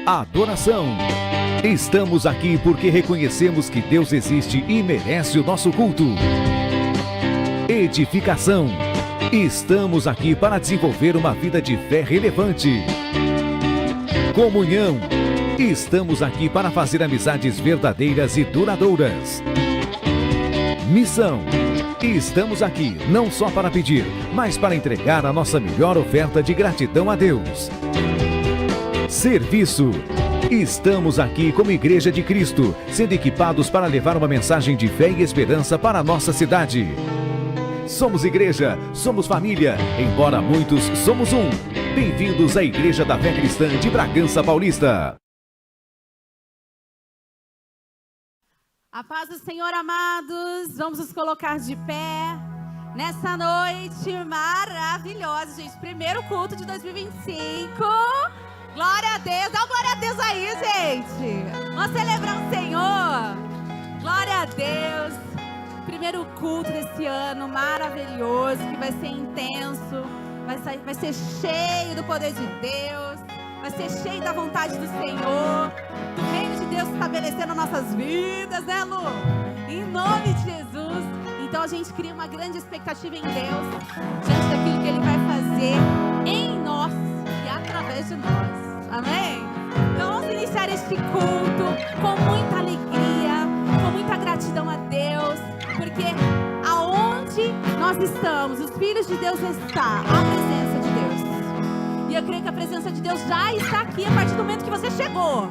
adoração. Estamos aqui porque reconhecemos que Deus existe e merece o nosso culto. Edificação. Estamos aqui para desenvolver uma vida de fé relevante. Comunhão. Estamos aqui para fazer amizades verdadeiras e duradouras. Missão. Estamos aqui não só para pedir, mas para entregar a nossa melhor oferta de gratidão a Deus. Serviço. Estamos aqui como Igreja de Cristo, sendo equipados para levar uma mensagem de fé e esperança para a nossa cidade. Somos igreja, somos família, embora muitos somos um. Bem-vindos à Igreja da Fé Cristã de Bragança Paulista. A paz do Senhor, amados. Vamos nos colocar de pé nessa noite maravilhosa, gente. Primeiro culto de 2025. Glória a Deus. Dá uma glória a Deus aí, gente. Vamos celebrar o Senhor. Glória a Deus. Primeiro culto desse ano maravilhoso, que vai ser intenso. Vai ser cheio do poder de Deus. Vai ser cheio da vontade do Senhor. Do reino de Deus estabelecendo nossas vidas, né, Lu? Em nome de Jesus. Então a gente cria uma grande expectativa em Deus, diante daquilo que Ele vai fazer em nós e através de nós. Amém? Então vamos iniciar este culto com muita alegria, com muita gratidão a Deus, porque aonde nós estamos, os filhos de Deus está, a presença de Deus. E eu creio que a presença de Deus já está aqui a partir do momento que você chegou.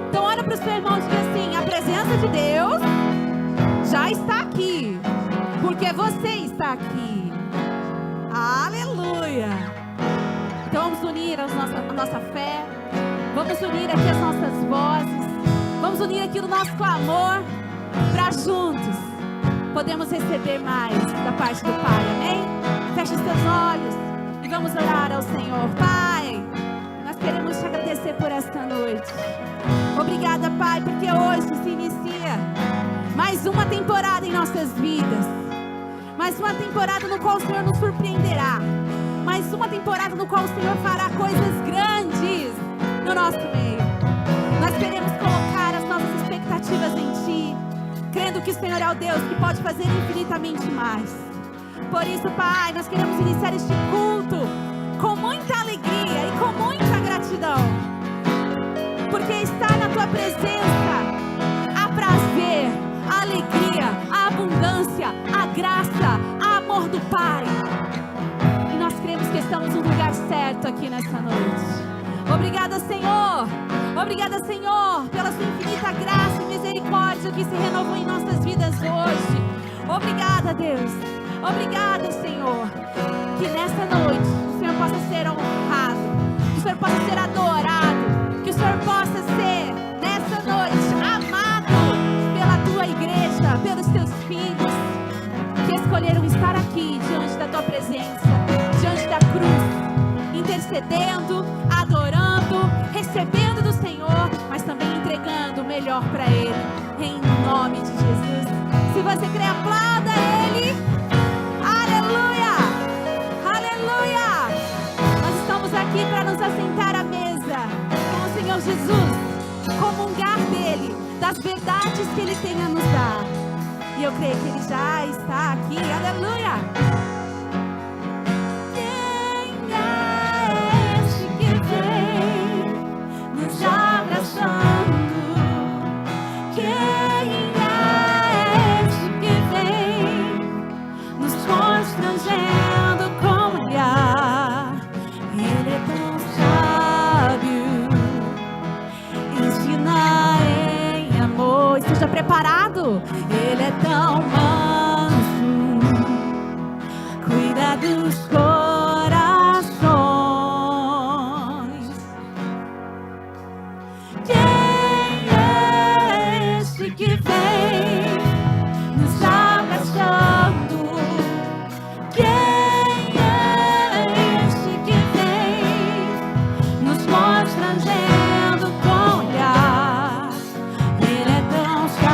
Então olha para o seu irmão e diga assim: a presença de Deus já está aqui, porque você está aqui. Aleluia! Então vamos unir a nossa fé, vamos unir aqui as nossas vozes, vamos unir aqui o nosso clamor, para juntos podemos receber mais da parte do Pai, amém? Feche os seus olhos e vamos orar ao Senhor. Pai, nós queremos te agradecer por esta noite. Obrigada, Pai, porque hoje se inicia mais uma temporada em nossas vidas, mais uma temporada no qual o Senhor nos surpreenderá, mais uma temporada no qual o Senhor fará coisas grandes no nosso meio. Nós queremos colocar as nossas expectativas em Ti, crendo que o Senhor é o Deus que pode fazer infinitamente mais. Por isso, Pai, nós queremos iniciar este culto com muita alegria e com muita gratidão, porque está na Tua presença há prazer, a alegria, a abundância, a graça, o amor do Pai. E nós cremos que estamos no lugar certo aqui nessa noite. Obrigada, Senhor. Obrigada, Senhor, pela Sua infinita graça e misericórdia que se renovou em nossas vidas hoje. Obrigada, Deus. Obrigada, Senhor. Que nessa noite o Senhor possa ser honrado, que o Senhor possa ser adorado, que o Senhor possa ser, nessa noite, amado pela Tua igreja, pelos Teus filhos, que escolheram estar aqui diante da Tua presença, diante da cruz, intercedendo, adorando, recebendo do Senhor, mas também entregando o melhor para Ele, em nome de Jesus. Se você crê, aplauda Ele. Aleluia! Aleluia! Nós estamos aqui para nos assentar à mesa com o Senhor Jesus, comungar dEle, das verdades que Ele tem a nos dar. E eu creio que Ele já está aqui. Aleluia! Esteja preparado. Ele é tão manso, cuida dos corações. Quem é este que vem nos abraçando? Quem é este que vem nos constrangendo com olhar? Ele é tão sábio.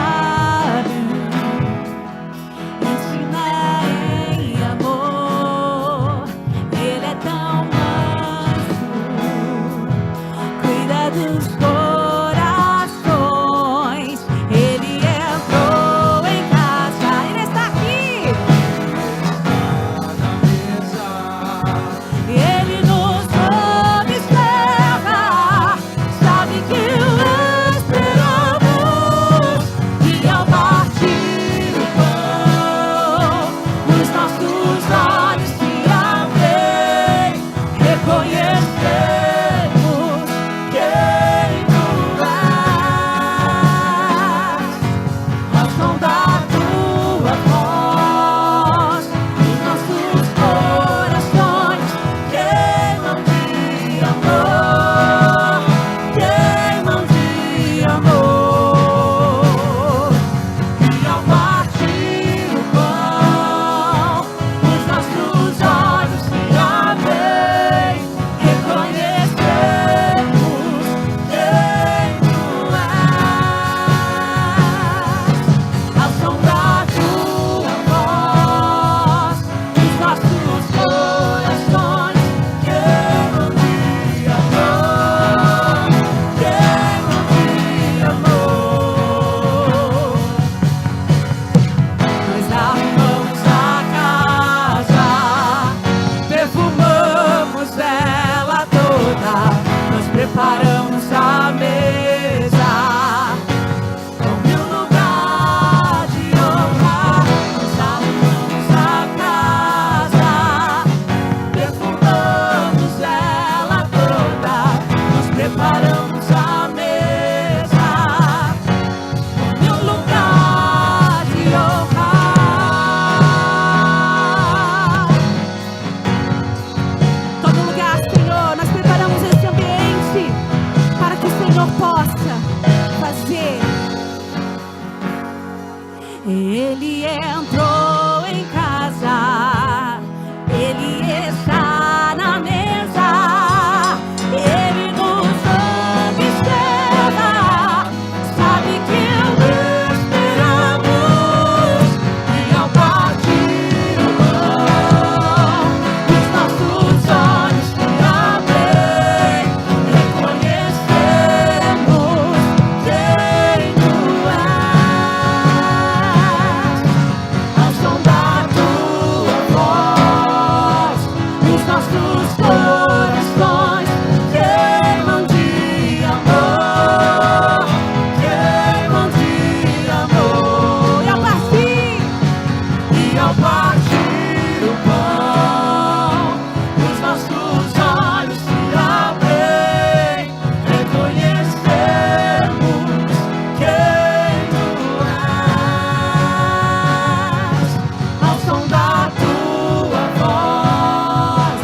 Ele entrou em casa, Ele está na mesa, Ele nos observa, sabe que o esperamos, e ao partir o pão, os nossos olhos se abrem, reconheceremos quem tu és. Ao som da tua voz, os nossos corações queimam de amor, queimam de amor. E ao partir o pão, os nossos olhos se abrem, reconhecemos quem tu és. Ao som da tua voz,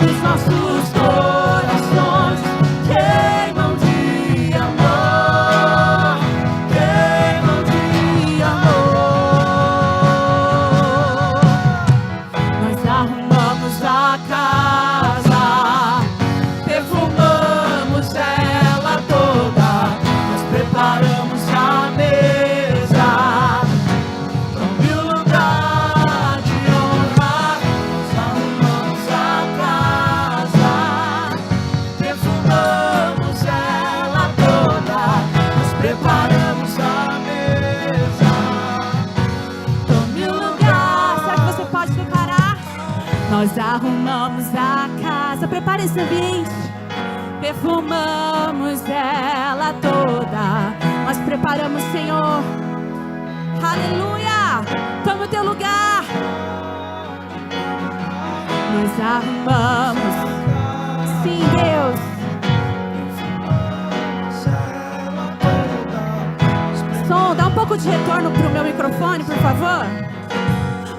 os nossos corações queimam de amor, queimam de amor. Nós arrumamos a casa, perfumamos ela toda, nós preparamos a mesa. Tome o lugar de honrar, nós arrumamos a casa, perfumamos ela toda, nós preparamos a mesa. Tome o lugar, será que você pode preparar? Nós arrumamos a casa, prepare esse ambiente. Perfumamos ela toda, nós preparamos, Senhor. Aleluia! Tome o teu lugar. Nós arrumamos. Sim, Deus. Som, dá um pouco de retorno pro meu microfone, por favor.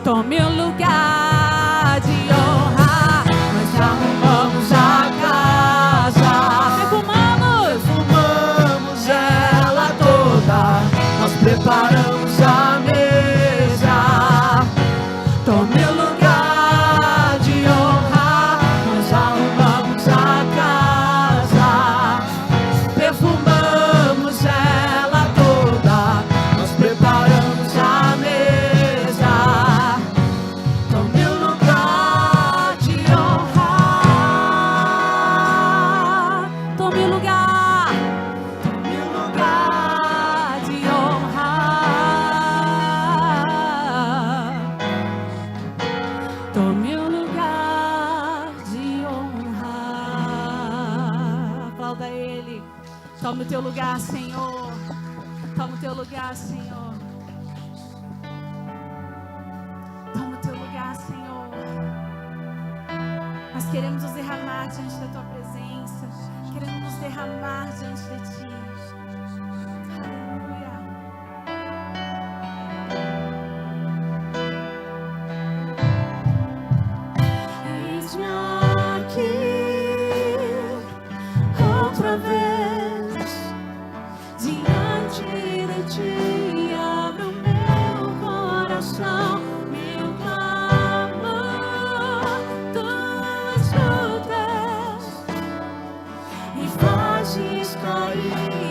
Tome o lugar de honra. Nós arrumamos a casa, perfumamos ela toda, nós preparamos a mesa. Tome o lugar de honra. Nós arrumamos a casa, perfumamos ela toda, nós preparamos a mesa. Tome o lugar de honra. Tome o lugar. Tome o lugar de honra. Tome o lugar de honra. Aplauda Ele. Tome o teu lugar, Senhor. Toma o teu lugar, Senhor. Toma o teu lugar, Senhor. Nós queremos nos derramar diante da tua presença. Queremos nos derramar diante de ti. Aleluia. Eis-me aqui outra vez diante de ti. Abro meu coração, meu clamor, tu escutas e fazes cair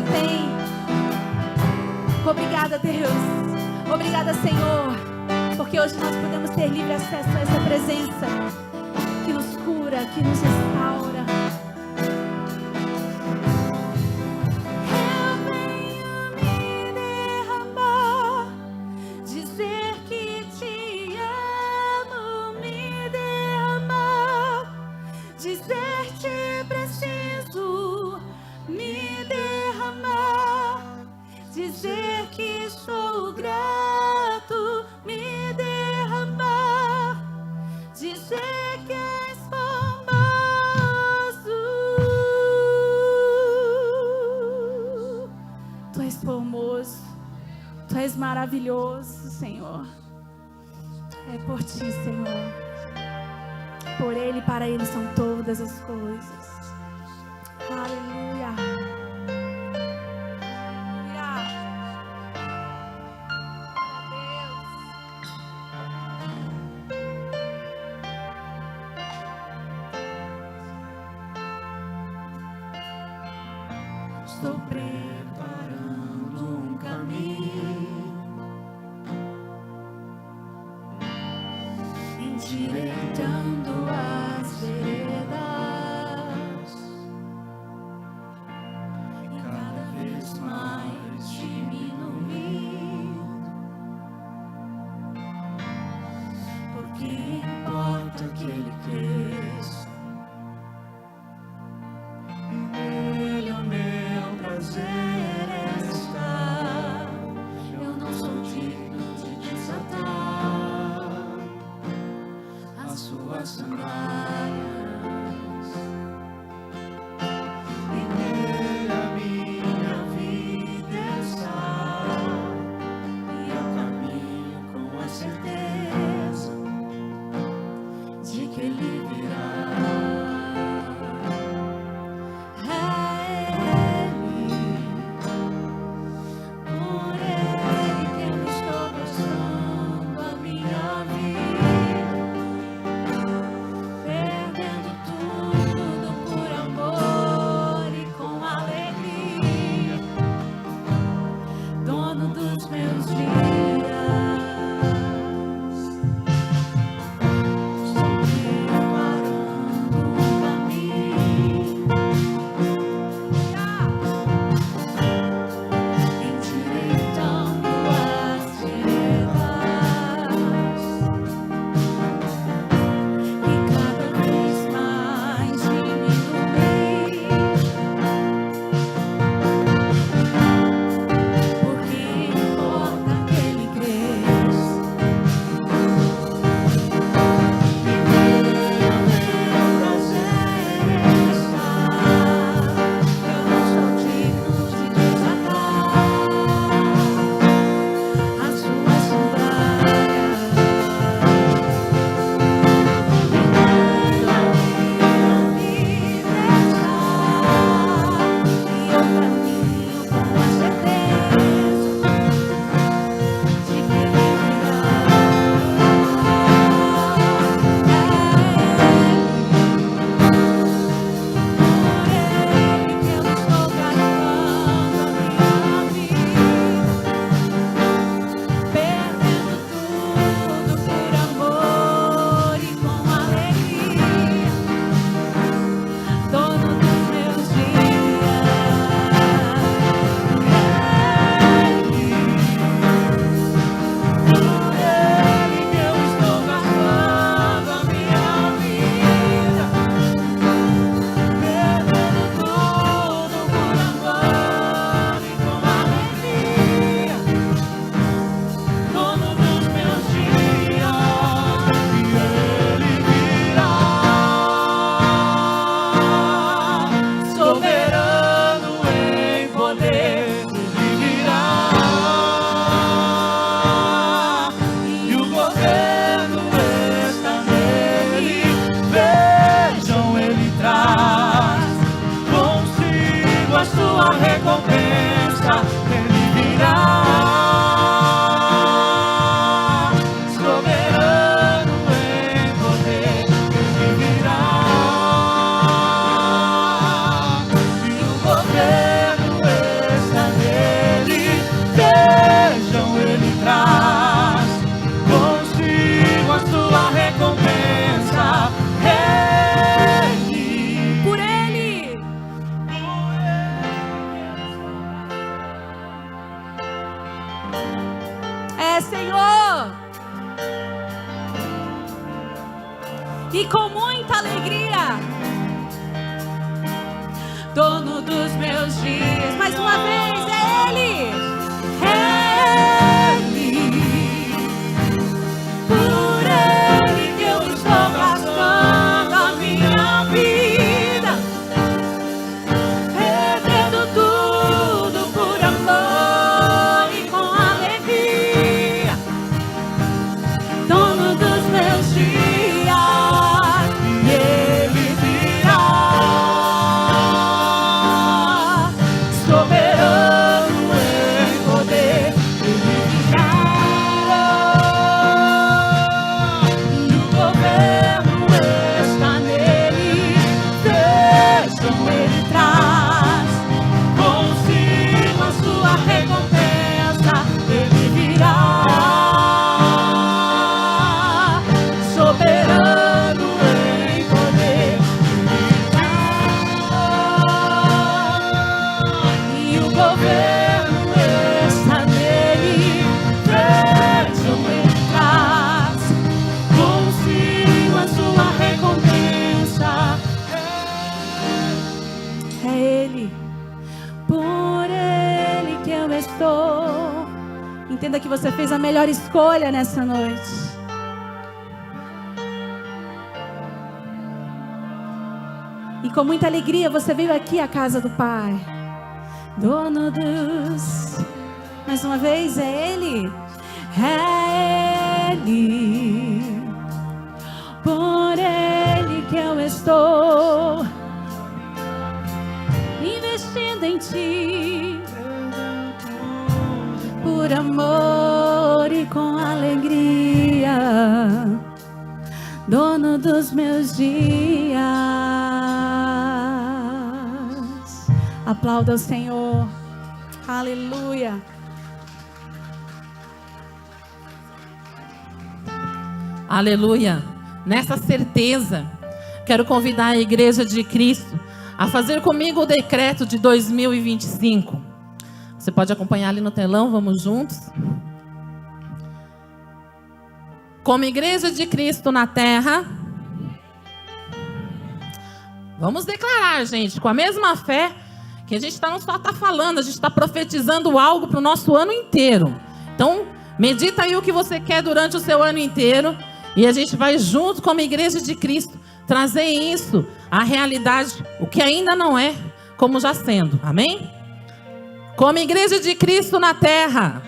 você tem. Obrigada, Deus. Obrigada, Senhor, porque hoje nós podemos ter livre acesso a essa presença que nos cura, que nos restaura. Eu venho me derramar, dizer que te amo, me derramar, dizer te preciso, me derramar, dizer que sou grato, me derramar, dizer que és formoso. Tu és formoso, tu és maravilhoso, Senhor. É por ti, Senhor. Por Ele e para Ele são todas as coisas. Aleluia. Estou preparando um caminho, endireitando as veredas, e cada vez mais diminuindo, porque importa que Ele cresça. Ele é o meu prazer. Entenda que você fez a melhor escolha nessa noite. E com muita alegria você veio aqui à casa do Pai. Dono dos... Mais uma vez, é Ele. É Ele. Por Ele que eu estou investindo em Ti. Por amor e com alegria. Dono dos meus dias. Aplauda o Senhor. Aleluia. Aleluia. Nessa certeza, quero convidar a Igreja de Cristo a fazer comigo o decreto de 2025. Você pode acompanhar ali no telão, vamos juntos. Como Igreja de Cristo na terra, vamos declarar, gente, com a mesma fé que a gente não só está falando, a gente está profetizando algo para o nosso ano inteiro. Então, medita aí o que você quer durante o seu ano inteiro e a gente vai junto como Igreja de Cristo trazer isso, a realidade, o que ainda não é, como já sendo. Amém? Como Igreja de Cristo na terra,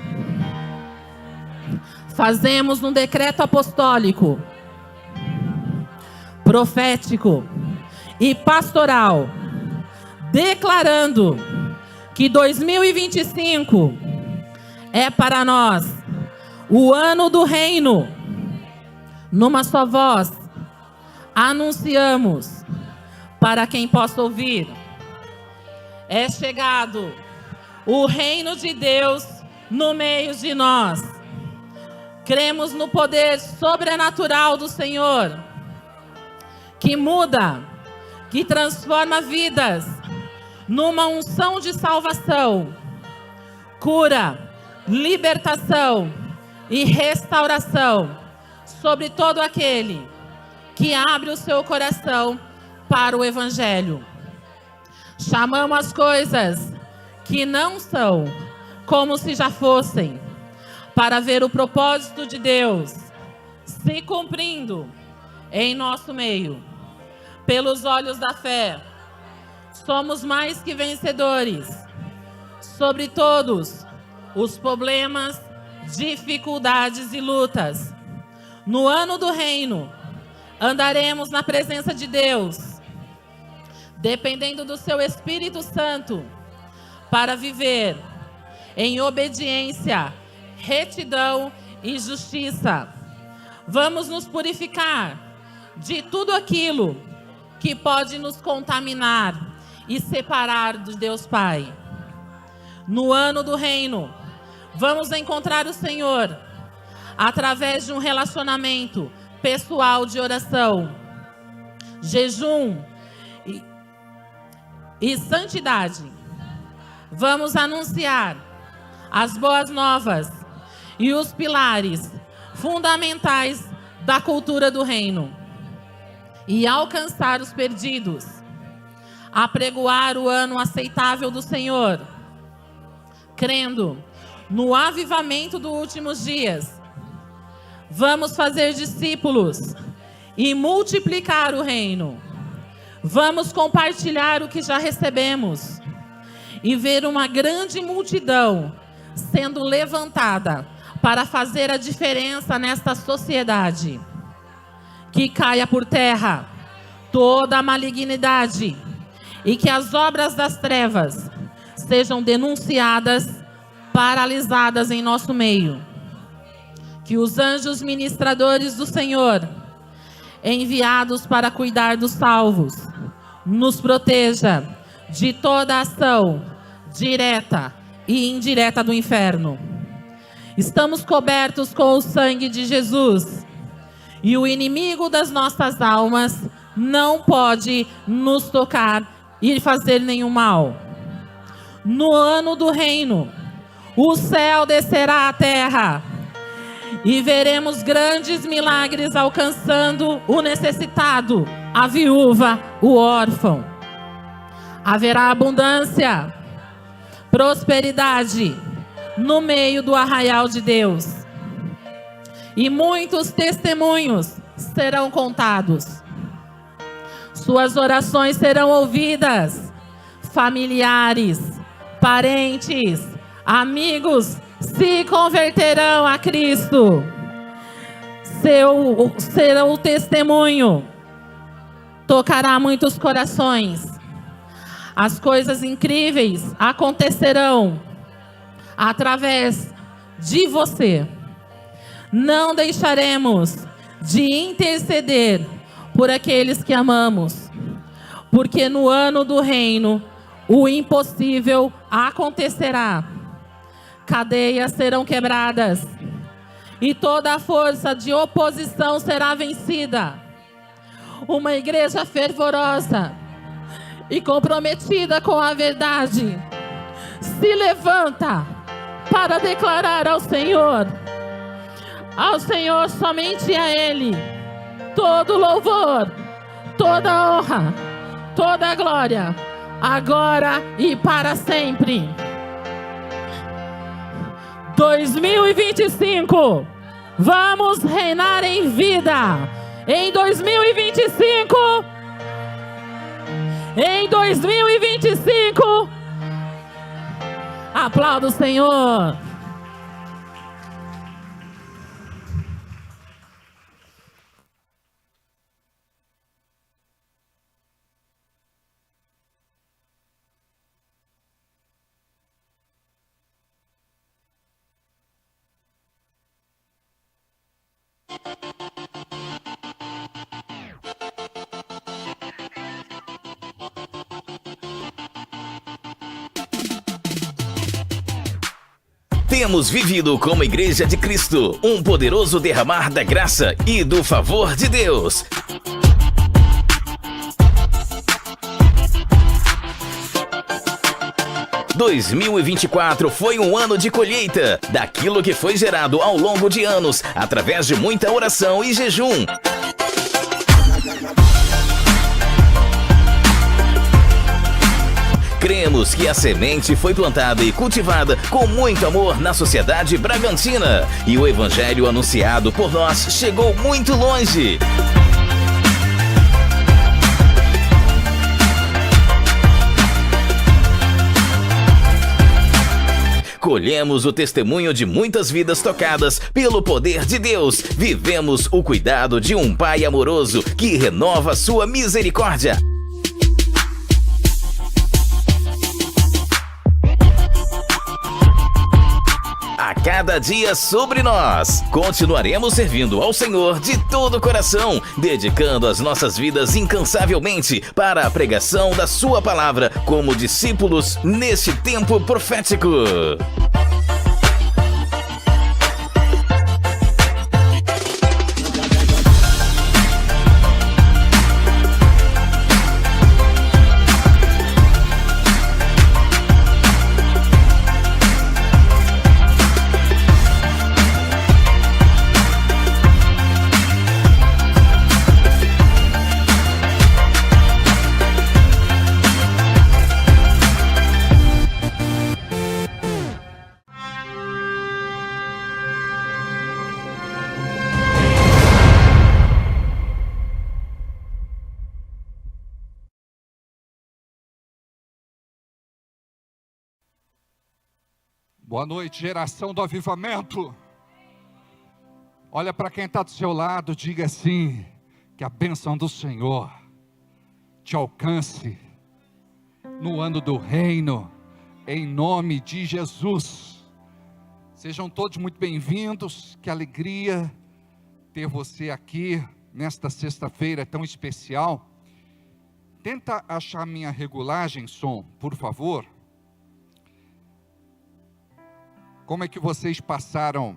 fazemos um decreto apostólico, profético e pastoral, declarando que 2025 é para nós o ano do reino. Numa só voz, anunciamos para quem possa ouvir: é chegado o reino de Deus no meio de nós. Cremos no poder sobrenatural do Senhor, que muda, que transforma vidas, numa unção de salvação, cura, libertação e restauração sobre todo aquele que abre o seu coração para o Evangelho. Chamamos as coisas que não são como se já fossem, para ver o propósito de Deus se cumprindo em nosso meio. Pelos olhos da fé, somos mais que vencedores sobre todos os problemas, dificuldades e lutas. No ano do reino, andaremos na presença de Deus, dependendo do seu Espírito Santo, para viver em obediência, retidão e justiça. Vamos nos purificar de tudo aquilo que pode nos contaminar e separar de Deus Pai. No ano do reino, vamos encontrar o Senhor através de um relacionamento pessoal de oração, jejum e santidade. Vamos anunciar as boas novas e os pilares fundamentais da cultura do reino e alcançar os perdidos, apregoar o ano aceitável do Senhor, crendo no avivamento dos últimos dias. Vamos fazer discípulos e multiplicar o reino. Vamos compartilhar o que já recebemos e ver uma grande multidão sendo levantada para fazer a diferença nesta sociedade. Que caia por terra toda a malignidade e que as obras das trevas sejam denunciadas, paralisadas em nosso meio. Que os anjos ministradores do Senhor, enviados para cuidar dos salvos, nos proteja de toda ação direta e indireta do inferno. Estamos cobertos com o sangue de Jesus e o inimigo das nossas almas não pode nos tocar e fazer nenhum mal. No ano do reino, o céu descerá à terra e veremos grandes milagres alcançando o necessitado, a viúva, o órfão. Haverá abundância, prosperidade, no meio do arraial de Deus. E muitos testemunhos serão contados. Suas orações serão ouvidas. Familiares, parentes, amigos se converterão a Cristo. Seu testemunho tocará muitos corações. As coisas incríveis acontecerão através de você. Não deixaremos de interceder por aqueles que amamos, porque no ano do reino o impossível acontecerá. Cadeias serão quebradas e toda a força de oposição será vencida. Uma igreja fervorosa e comprometida com a verdade se levanta para declarar ao Senhor somente a Ele, todo louvor, toda honra, toda glória, agora e para sempre. 2025, vamos reinar em vida. Em 2025, aplauda o Senhor. Temos vivido como Igreja de Cristo um poderoso derramar da graça e do favor de Deus. « 2024 foi um ano de colheita daquilo que foi gerado ao longo de anos, através de muita oração e jejum. Cremos que a semente foi plantada e cultivada com muito amor na sociedade bragantina, e o evangelho anunciado por nós chegou muito longe. Colhemos o testemunho de muitas vidas tocadas pelo poder de Deus. Vivemos o cuidado de um Pai amoroso que renova sua misericórdia. A cada dia sobre nós, continuaremos servindo ao Senhor de todo o coração, dedicando as nossas vidas incansavelmente para a pregação da sua palavra como discípulos neste tempo profético. Boa noite, geração do avivamento. Olha para quem está do seu lado, diga assim: que a bênção do Senhor te alcance no ano do reino, em nome de Jesus. Sejam todos muito bem-vindos, que alegria ter você aqui nesta sexta-feira tão especial. Tenta achar minha regulagem, som, por favor. Como é que vocês passaram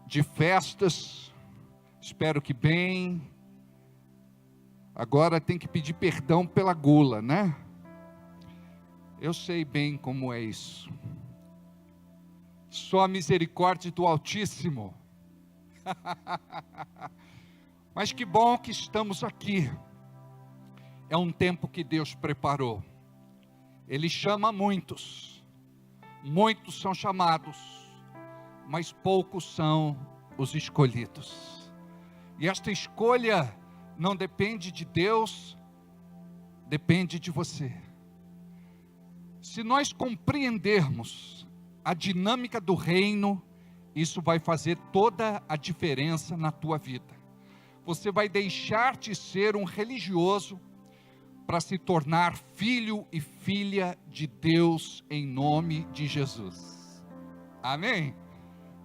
de festas? Espero que bem. Agora tem que pedir perdão pela gula, né? Eu sei bem como é isso. Só a misericórdia do Altíssimo. Mas que bom que estamos aqui. É um tempo que Deus preparou. Ele chama muitos. Muitos são chamados, mas poucos são os escolhidos. E esta escolha não depende de Deus, depende de você. Se nós compreendermos a dinâmica do reino, isso vai fazer toda a diferença na tua vida. Você vai deixar de ser um religioso para se tornar filho e filha de Deus em nome de Jesus. Amém?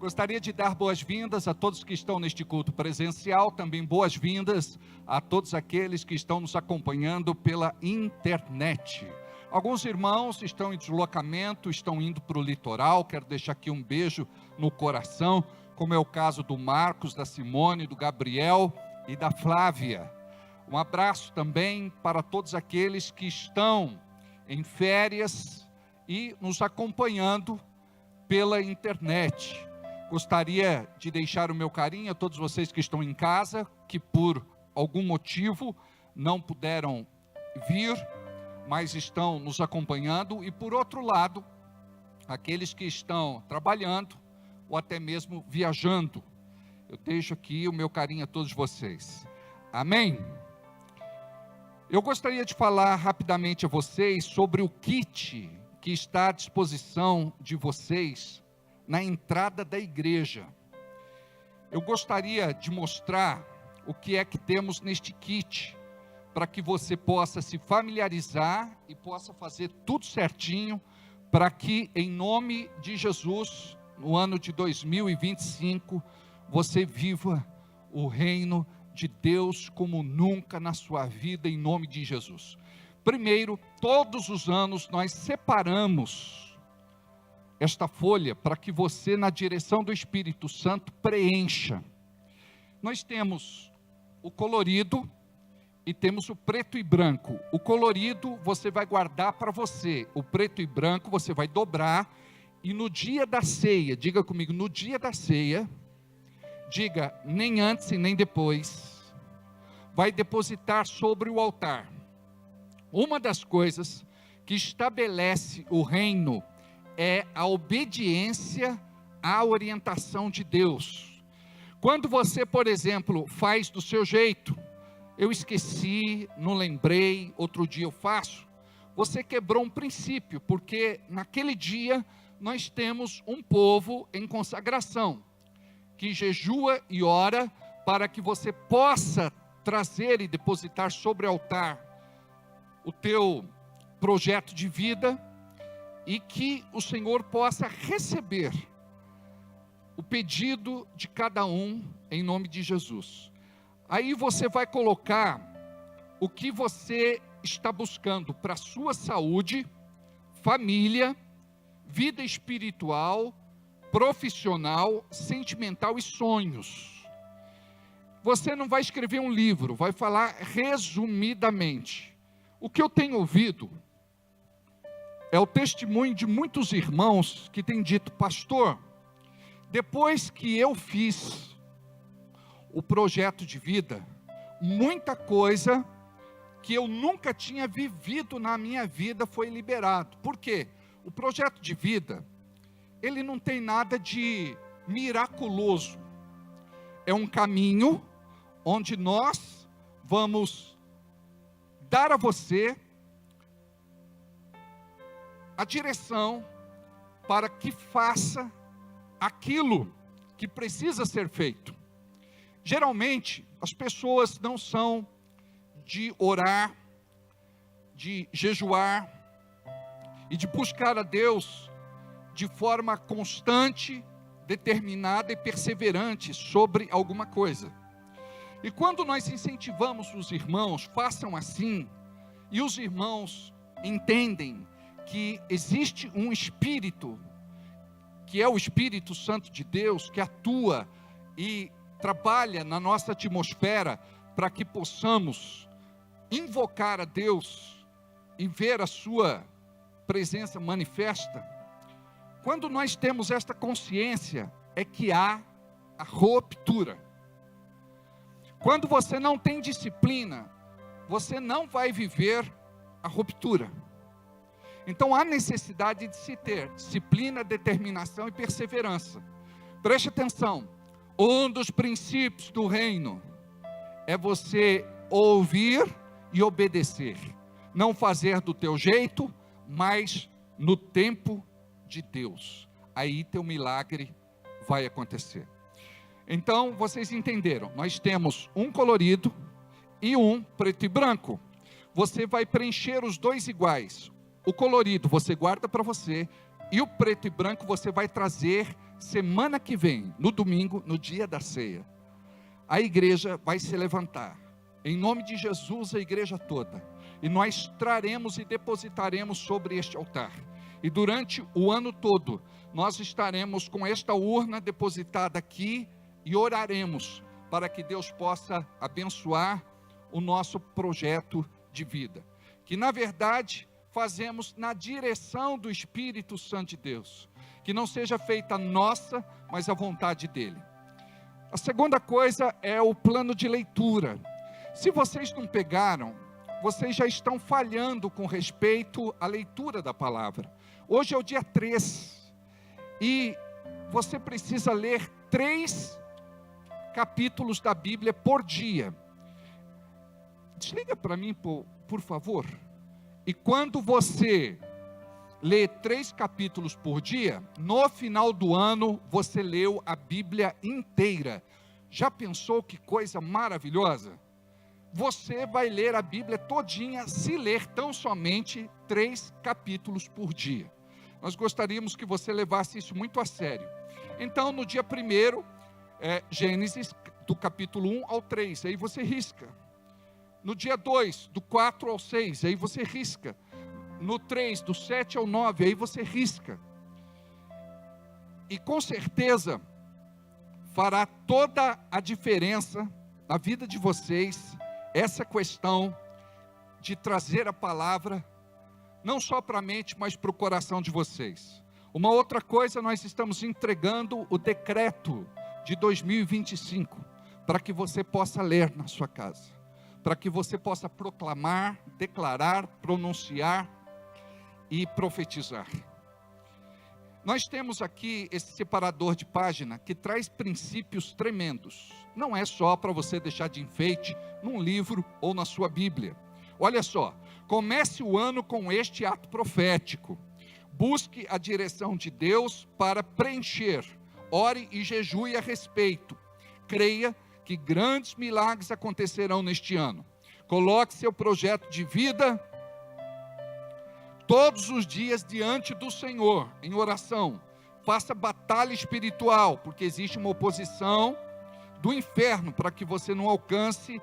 Gostaria de dar boas-vindas a todos que estão neste culto presencial, também boas-vindas a todos aqueles que estão nos acompanhando pela internet. Alguns irmãos estão em deslocamento, estão indo para o litoral, quero deixar aqui um beijo no coração, como é o caso do Marcos, da Simone, do Gabriel e da Flávia. Um abraço também para todos aqueles que estão em férias e nos acompanhando pela internet. Gostaria de deixar o meu carinho a todos vocês que estão em casa, que por algum motivo não puderam vir, mas estão nos acompanhando, e por outro lado, aqueles que estão trabalhando ou até mesmo viajando. Eu deixo aqui o meu carinho a todos vocês. Amém? Eu gostaria de falar rapidamente a vocês sobre o kit que está à disposição de vocês na entrada da igreja. Eu gostaria de mostrar o que é que temos neste kit, para que você possa se familiarizar e possa fazer tudo certinho, para que em nome de Jesus, no ano de 2025, você viva o reino de Deus como nunca na sua vida, em nome de Jesus. Primeiro, todos os anos nós separamos esta folha para que você, na direção do Espírito Santo, preencha. Nós temos o colorido e temos o preto e branco. O colorido você vai guardar para você, o preto e branco você vai dobrar, e no dia da ceia, diga comigo, no dia da ceia, diga, nem antes e nem depois, vai depositar sobre o altar. Uma das coisas que estabelece o reino é a obediência à orientação de Deus. Quando você, por exemplo, faz do seu jeito, eu esqueci, não lembrei, outro dia eu faço, você quebrou um princípio, porque naquele dia nós temos um povo em consagração, que jejua e ora para que você possa trazer e depositar sobre o altar o teu projeto de vida, e que o Senhor possa receber o pedido de cada um em nome de Jesus. Aí você vai colocar o que você está buscando para a sua saúde, família, vida espiritual, profissional, sentimental e sonhos. Você não vai escrever um livro, vai falar resumidamente. O que eu tenho ouvido é o testemunho de muitos irmãos que têm dito, pastor, depois que eu fiz o projeto de vida, muita coisa que eu nunca tinha vivido na minha vida foi liberado. Por quê? O projeto de vida, ele não tem nada de miraculoso. É um caminho onde nós vamos dar a você a direção para que faça aquilo que precisa ser feito. Geralmente, as pessoas não são de orar, de jejuar e de buscar a Deus de forma constante, determinada e perseverante sobre alguma coisa. E quando nós incentivamos os irmãos, façam assim, e os irmãos entendem que existe um Espírito, que é o Espírito Santo de Deus, que atua e trabalha na nossa atmosfera para que possamos invocar a Deus e ver a sua presença manifesta. Quando nós temos esta consciência, é que há a ruptura. Quando você não tem disciplina, você não vai viver a ruptura. Então há necessidade de se ter disciplina, determinação e perseverança, Preste atenção. Um dos princípios do reino é você ouvir e obedecer. Não fazer do teu jeito, mas no tempo de Deus. Aí teu milagre vai acontecer. Então, vocês entenderam. Nós temos um colorido e um preto e branco. Você vai preencher os dois iguais. O colorido você guarda para você. E o preto e branco você vai trazer semana que vem, no domingo, no dia da ceia. A igreja vai se levantar. Em nome de Jesus, a igreja toda. E nós traremos e depositaremos sobre este altar. E durante o ano todo, nós estaremos com esta urna depositada aqui e oraremos para que Deus possa abençoar o nosso projeto de vida. Que na verdade fazemos na direção do Espírito Santo de Deus. Que não seja feita a nossa, mas a vontade dele. A segunda coisa é o plano de leitura. Se vocês não pegaram, vocês já estão falhando com respeito à leitura da palavra. Hoje é o dia 3. E você precisa ler 3 capítulos da Bíblia por dia. Desliga para mim, por favor. E quando você lê 3 capítulos por dia, no final do ano você leu a Bíblia inteira. Já pensou que coisa maravilhosa? Você vai ler a Bíblia todinha se ler tão somente 3 capítulos por dia. Nós gostaríamos que você levasse isso muito a sério. Então, no dia 1º, Gênesis, do capítulo 1 ao 3, aí você risca. No dia 2, do 4 ao 6, aí você risca. No 3, do 7 ao 9, aí você risca. E com certeza, fará toda a diferença na vida de vocês, essa questão de trazer a palavra, não só para a mente, mas para o coração de vocês. Uma outra coisa, nós estamos entregando o decreto de 2025, para que você possa ler na sua casa, para que você possa proclamar, declarar, pronunciar e profetizar. Nós temos aqui esse separador de página que traz princípios tremendos. Não é só para você deixar de enfeite num livro ou na sua Bíblia. Olha só, comece o ano com este ato profético. Busque a direção de Deus para preencher. Ore e jejue a respeito. Creia que grandes milagres acontecerão neste ano. Coloque seu projeto de vida todos os dias diante do Senhor, em oração. Faça batalha espiritual, porque existe uma oposição do inferno para que você não alcance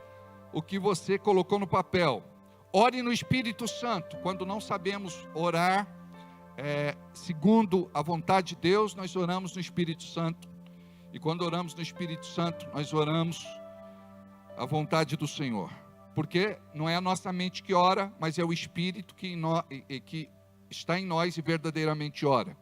o que você colocou no papel. Ore no Espírito Santo. Quando não sabemos orar segundo a vontade de Deus, nós oramos no Espírito Santo. E quando oramos no Espírito Santo, nós oramos a vontade do Senhor. Porque não é a nossa mente que ora, mas é o Espírito que está em nós e verdadeiramente ora.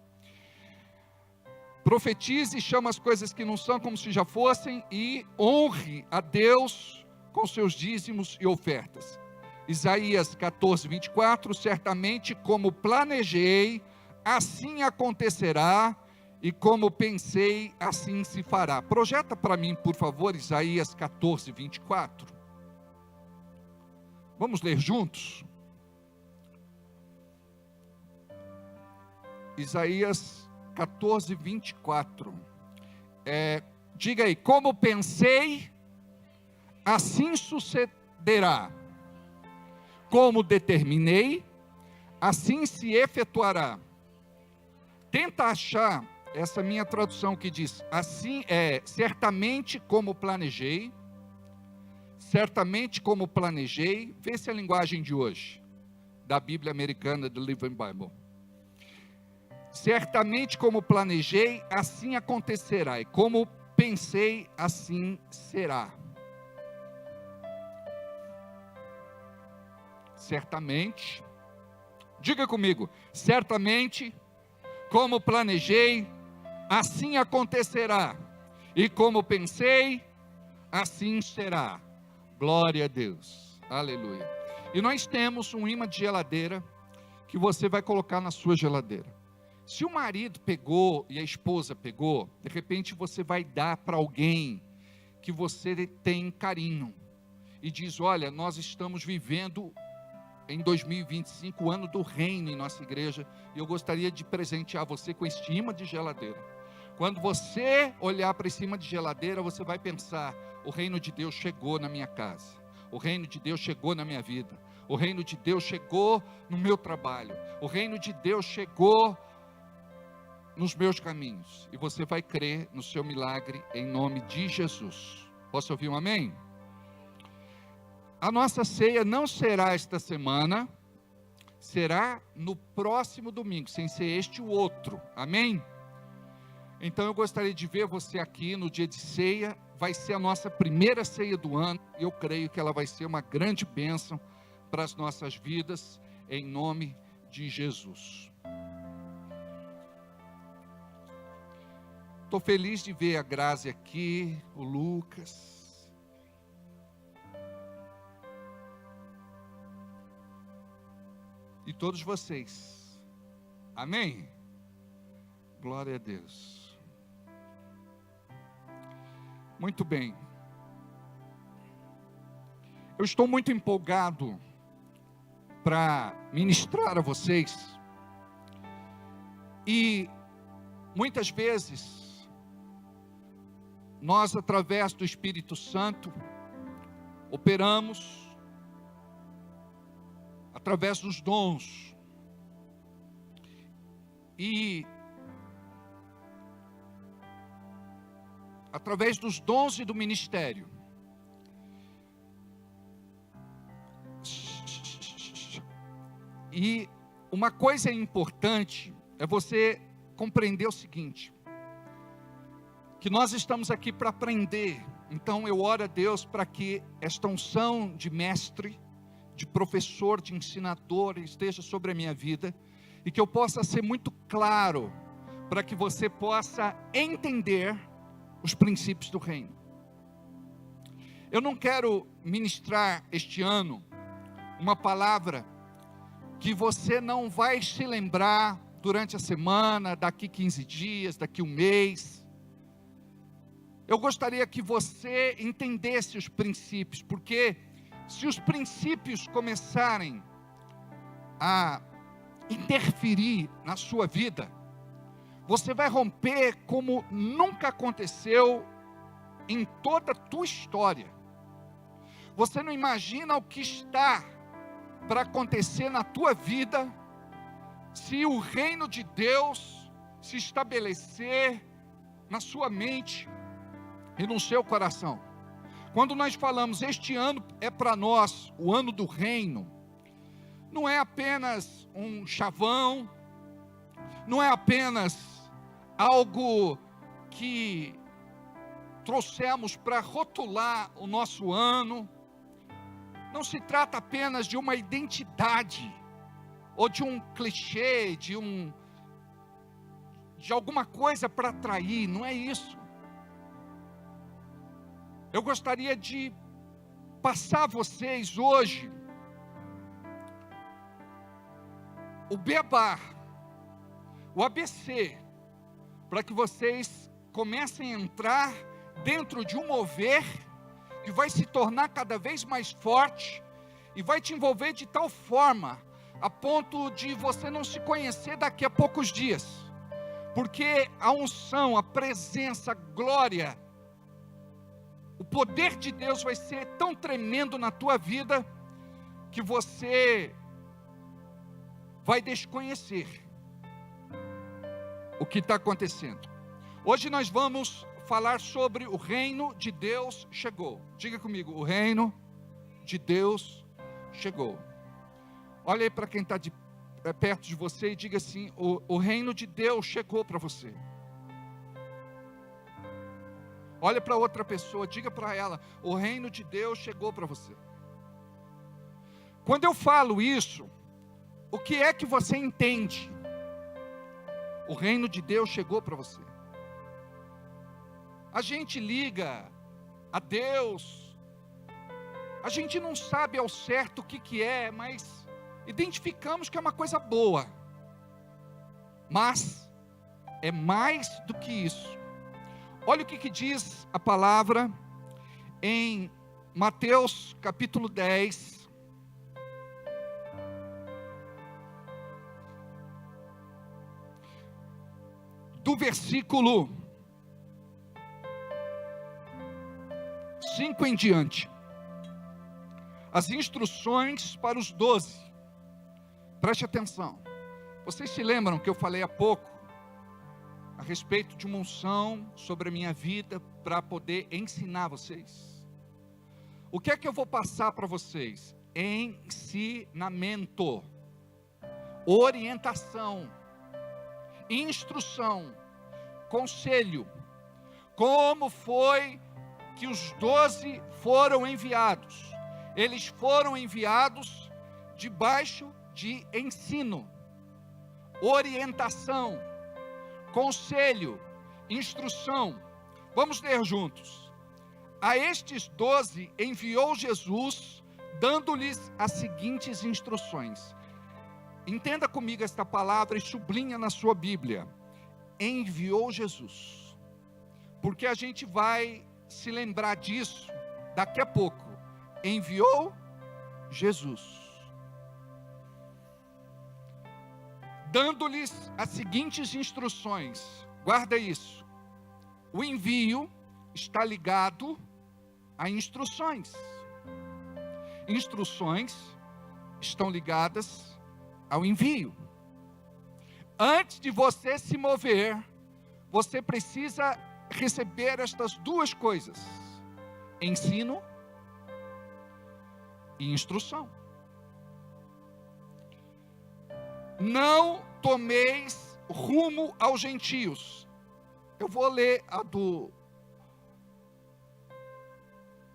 Profetize, chama as coisas que não são como se já fossem e honre a Deus com seus dízimos e ofertas. Isaías 14, 24, certamente como planejei, assim acontecerá, e como pensei, assim se fará. Projeta para mim, por favor, Isaías 14, 24. Vamos ler juntos? Isaías 14, 24. Diga aí, como pensei, assim sucederá. Como determinei, assim se efetuará. Tenta achar essa minha tradução que diz, assim certamente como planejei, vê se a linguagem de hoje, da Bíblia Americana, do Living Bible. Certamente como planejei, assim acontecerá, e como pensei, assim será. Certamente, diga comigo, certamente, como planejei, assim acontecerá, e como pensei, assim será. Glória a Deus, aleluia. E nós temos um imã de geladeira, que você vai colocar na sua geladeira. Se o marido pegou e a esposa pegou, de repente você vai dar para alguém que você tem carinho. E diz, olha, nós estamos vivendo em 2025, o ano do reino em nossa igreja. E eu gostaria de presentear você com esse imã de geladeira. Quando você olhar para esse imã de geladeira, você vai pensar, o reino de Deus chegou na minha casa. O reino de Deus chegou na minha vida. O reino de Deus chegou no meu trabalho. O reino de Deus chegou nos meus caminhos. E você vai crer no seu milagre em nome de Jesus. Posso ouvir um amém? A nossa ceia não será esta semana, será no próximo domingo, sem ser este o outro. Amém? Então eu gostaria de ver você aqui no dia de ceia. Vai ser a nossa primeira ceia do ano. E eu creio que ela vai ser uma grande bênção para as nossas vidas, em nome de Jesus. Estou feliz de ver a Grazi aqui, o Lucas. E todos vocês. Amém? Glória a Deus. Muito bem. Eu estou muito empolgado para ministrar a vocês. E muitas vezes nós, através do Espírito Santo, operamos através dos dons. E através dos dons e do ministério. E uma coisa importante é você compreender o seguinte, que nós estamos aqui para aprender. Então eu oro a Deus para que esta unção de mestre, de professor, de ensinador esteja sobre a minha vida, e que eu possa ser muito claro, para que você possa entender os princípios do reino. Eu não quero ministrar este ano uma palavra que você não vai se lembrar durante a semana, daqui 15 dias, daqui um mês. Eu gostaria que você entendesse os princípios, porque se os princípios começarem a interferir na sua vida, você vai romper como nunca aconteceu em toda a tua história. Você não imagina o que está para acontecer na tua vida, se o reino de Deus se estabelecer na sua mente e no seu coração. Quando nós falamos, este ano é para nós o ano do reino, não é apenas um chavão, não é apenas algo que trouxemos para rotular o nosso ano. Não se trata apenas de uma identidade, ou de um clichê, de alguma coisa para atrair, não é isso. Eu gostaria de passar a vocês hoje o beabá, o ABC, para que vocês comecem a entrar dentro de um mover que vai se tornar cada vez mais forte e vai te envolver de tal forma a ponto de você não se conhecer daqui a poucos dias, porque a unção, a presença, a glória, o poder de Deus vai ser tão tremendo na tua vida que você vai desconhecer o que está acontecendo. Hoje nós vamos falar sobre o reino de Deus chegou. Diga comigo, o reino de Deus chegou. Olha aí para quem está perto de você e diga assim, o reino de Deus chegou para você. Olha para outra pessoa, diga para ela, o reino de Deus chegou para você. Quando eu falo isso, o que é que você entende? O reino de Deus chegou para você. A gente liga a Deus, a gente não sabe ao certo o que é, mas identificamos que é uma coisa boa. Mas é mais do que isso. Olha o que diz a palavra em Mateus capítulo 10. Do versículo 5 em diante. As instruções para os 12. Preste atenção. Vocês se lembram que eu falei há pouco a respeito de uma unção sobre a minha vida para poder ensinar vocês? O que é que eu vou passar para vocês? Ensinamento, orientação, instrução, conselho. Como foi que os 12 foram enviados? Eles foram enviados debaixo de ensino, orientação, conselho, instrução. Vamos ler juntos. A estes 12 enviou Jesus, dando-lhes as seguintes instruções. Entenda comigo esta palavra e sublinha na sua Bíblia. Enviou Jesus. Porque a gente vai se lembrar disso daqui a pouco. Enviou Jesus. Dando-lhes as seguintes instruções. Guarda isso. O envio está ligado a instruções. Instruções estão ligadas ao envio. Antes de você se mover, você precisa receber estas duas coisas: ensino e instrução. Não tomeis rumo aos gentios. Eu vou ler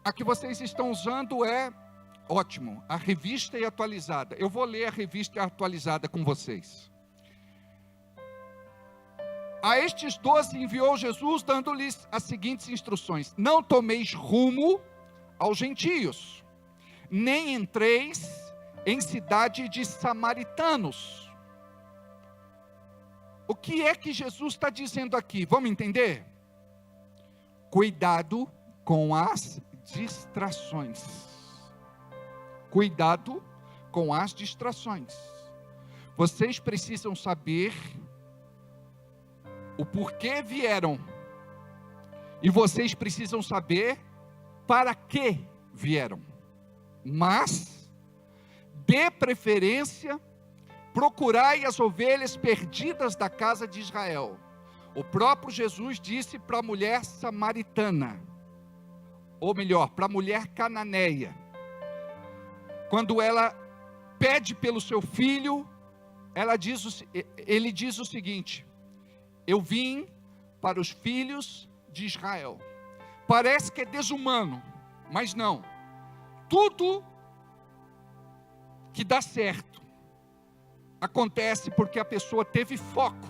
a que vocês estão usando é ótimo, a revista e atualizada. Eu vou ler a revista e atualizada com vocês. A estes 12 enviou Jesus, dando-lhes as seguintes instruções: não tomeis rumo aos gentios, nem entreis em cidade de samaritanos. O que é que Jesus está dizendo aqui? Vamos entender? Cuidado com as distrações. Cuidado com as distrações. Vocês precisam saber o porquê vieram. E vocês precisam saber para que vieram. Mas, dê preferência, procurai as ovelhas perdidas da casa de Israel. O próprio Jesus disse para a mulher samaritana, ou melhor, para a mulher cananeia, quando ela pede pelo seu filho, ele diz o seguinte: eu vim para os filhos de Israel. Parece que é desumano, mas não. Tudo que dá certo acontece porque a pessoa teve foco.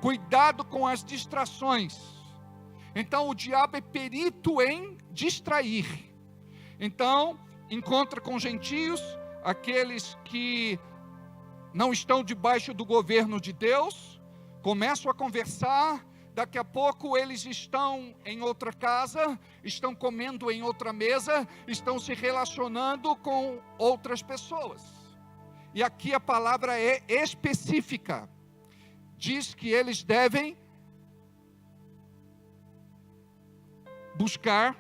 Cuidado com as distrações. Então o diabo é perito em distrair. Então encontra com gentios, aqueles que não estão debaixo do governo de Deus, começam a conversar. Daqui a pouco eles estão em outra casa, estão comendo em outra mesa, estão se relacionando com outras pessoas. E aqui a palavra é específica. Diz que eles devem buscar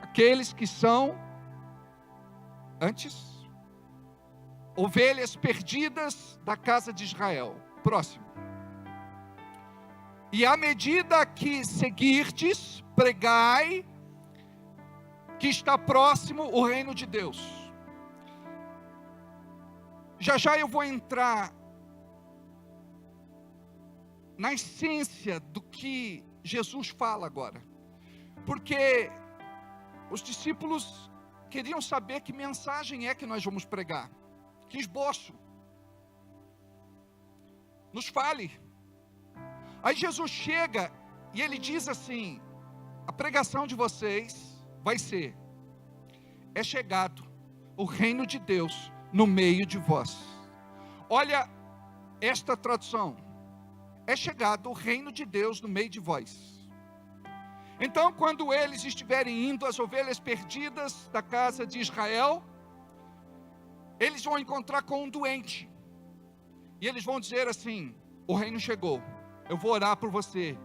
aqueles que são, antes, ovelhas perdidas da casa de Israel. Próximo. E à medida que seguirdes, pregai que está próximo o reino de Deus. Já já eu vou entrar na essência do que Jesus fala agora. Porque os discípulos queriam saber que mensagem é que nós vamos pregar. Que esboço. Nos fale. Aí Jesus chega e ele diz assim: a pregação de vocês vai ser: é chegado o reino de Deus no meio de vós. Olha esta tradução: é chegado o reino de Deus no meio de vós. Então, quando eles estiverem indo às ovelhas perdidas da casa de Israel, eles vão encontrar com um doente. E eles vão dizer assim: o reino chegou, eu vou orar por você.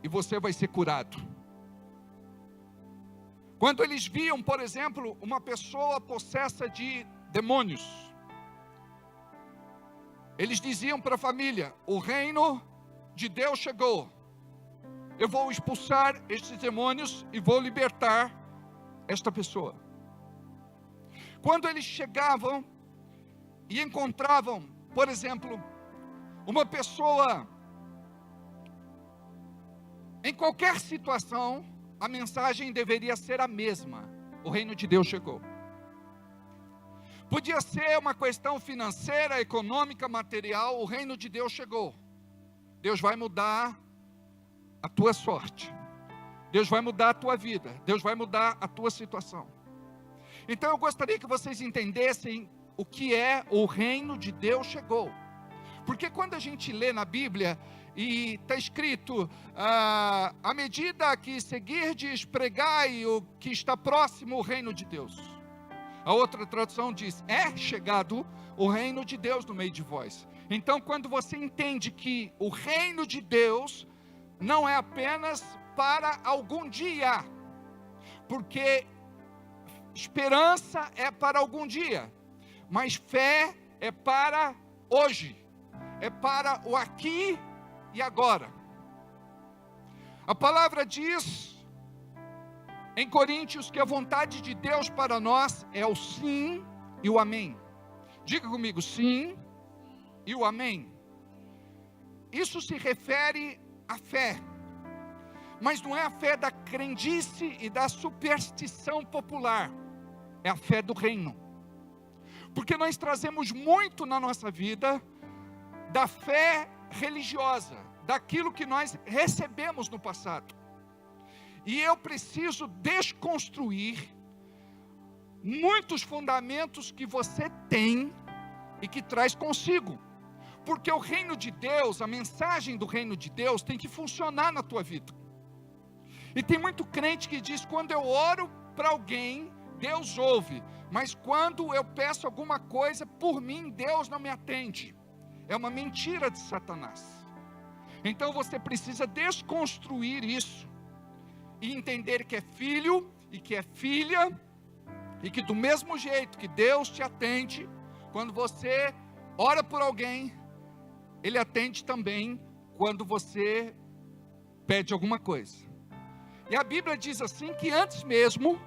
E você vai ser curado. Quando eles viam, por exemplo, uma pessoa possessa de demônios, eles diziam para a família: o reino de Deus chegou. Eu vou expulsar estes demônios e vou libertar esta pessoa. Quando eles chegavam e encontravam, por exemplo, uma pessoa em qualquer situação, a mensagem deveria ser a mesma: o reino de Deus chegou. Podia ser uma questão financeira, econômica, material: o reino de Deus chegou. Deus vai mudar a tua sorte, Deus vai mudar a tua vida, Deus vai mudar a tua situação. Então eu gostaria que vocês entendessem o que é o reino de Deus chegou. Porque quando a gente lê na Bíblia e está escrito: à medida que seguirdes, pregai o que está próximo o reino de Deus. A outra tradução diz: é chegado o reino de Deus no meio de vós. Então, quando você entende que o reino de Deus não é apenas para algum dia, porque esperança é para algum dia, mas fé é para hoje, é para o aqui e agora. A palavra diz em Coríntios que a vontade de Deus para nós é o sim e o amém. Diga comigo: sim e o amém. Isso se refere à fé, mas não é a fé da crendice e da superstição popular, é a fé do reino. Porque nós trazemos muito na nossa vida da fé religiosa, daquilo que nós recebemos no passado. E eu preciso desconstruir muitos fundamentos que você tem e que traz consigo. Porque o reino de Deus, a mensagem do reino de Deus tem que funcionar na tua vida. E tem muito crente que diz: quando eu oro para alguém, Deus ouve. Mas quando eu peço alguma coisa por mim, Deus não me atende. É uma mentira de Satanás. Então você precisa desconstruir isso e entender que é filho e que é filha, e que do mesmo jeito que Deus te atende, quando você ora por alguém, Ele atende também quando você pede alguma coisa. E a Bíblia diz assim que antes mesmo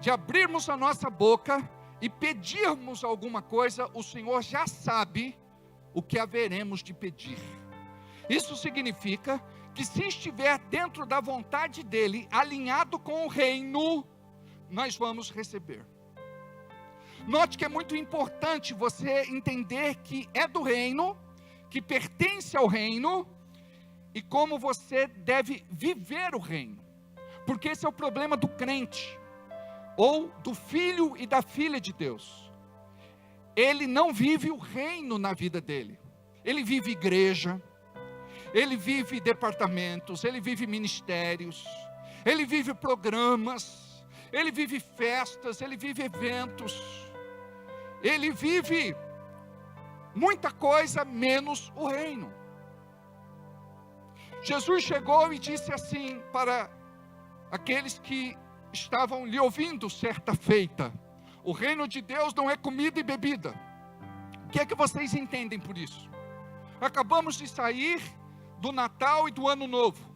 de abrirmos a nossa boca e pedirmos alguma coisa, o Senhor já sabe o que haveremos de pedir. Isso significa que se estiver dentro da vontade dEle, alinhado com o reino, nós vamos receber. Note que é muito importante você entender que é do reino, que pertence ao reino, e como você deve viver o reino. Porque esse é o problema do crente, ou do filho e da filha de Deus. Ele não vive o reino na vida dele. Ele vive igreja, ele vive departamentos, ele vive ministérios, ele vive programas, ele vive festas, ele vive eventos, ele vive muita coisa menos o reino. Jesus chegou e disse assim para aqueles que estavam lhe ouvindo certa feita: o reino de Deus não é comida e bebida. O que é que vocês entendem por isso? Acabamos de sair do Natal e do Ano Novo.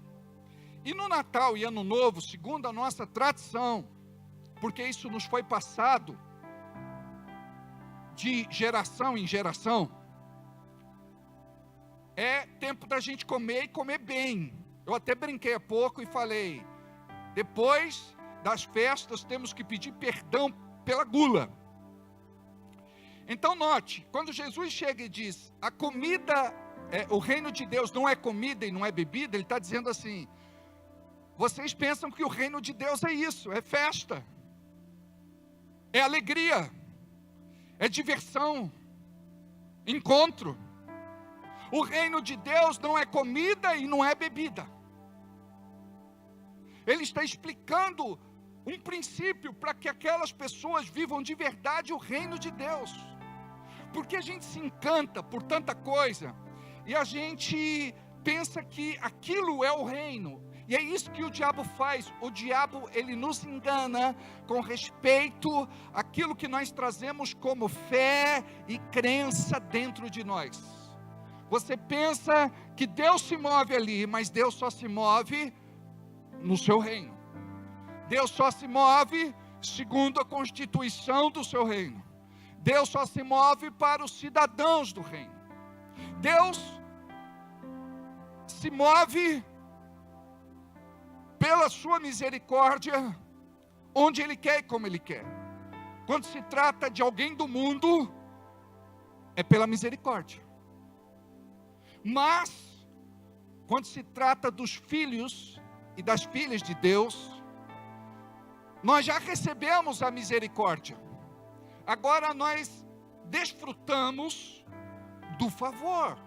E no Natal e Ano Novo, segundo a nossa tradição, porque isso nos foi passado de geração em geração, é tempo da gente comer e comer bem. Eu até brinquei há pouco e falei: depois das festas temos que pedir perdão pela gula. Então note, quando Jesus chega e diz: a comida, o reino de Deus não é comida e não é bebida, Ele está dizendo assim: vocês pensam que o reino de Deus é isso, é festa, é alegria, é diversão, encontro. O reino de Deus não é comida e não é bebida. Ele está explicando um princípio para que aquelas pessoas vivam de verdade o reino de Deus. Porque a gente se encanta por tanta coisa e a gente pensa que aquilo é o reino. E é isso que o diabo faz. O diabo, ele nos engana com respeito àquilo que nós trazemos como fé e crença dentro de nós. Você pensa que Deus se move ali, mas Deus só se move no seu reino. Deus só se move segundo a constituição do seu reino. Deus só se move para os cidadãos do reino. Deus se move pela sua misericórdia, onde Ele quer e como Ele quer. Quando se trata de alguém do mundo, é pela misericórdia. Mas, quando se trata dos filhos e das filhas de Deus, nós já recebemos a misericórdia. Agora nós desfrutamos do favor,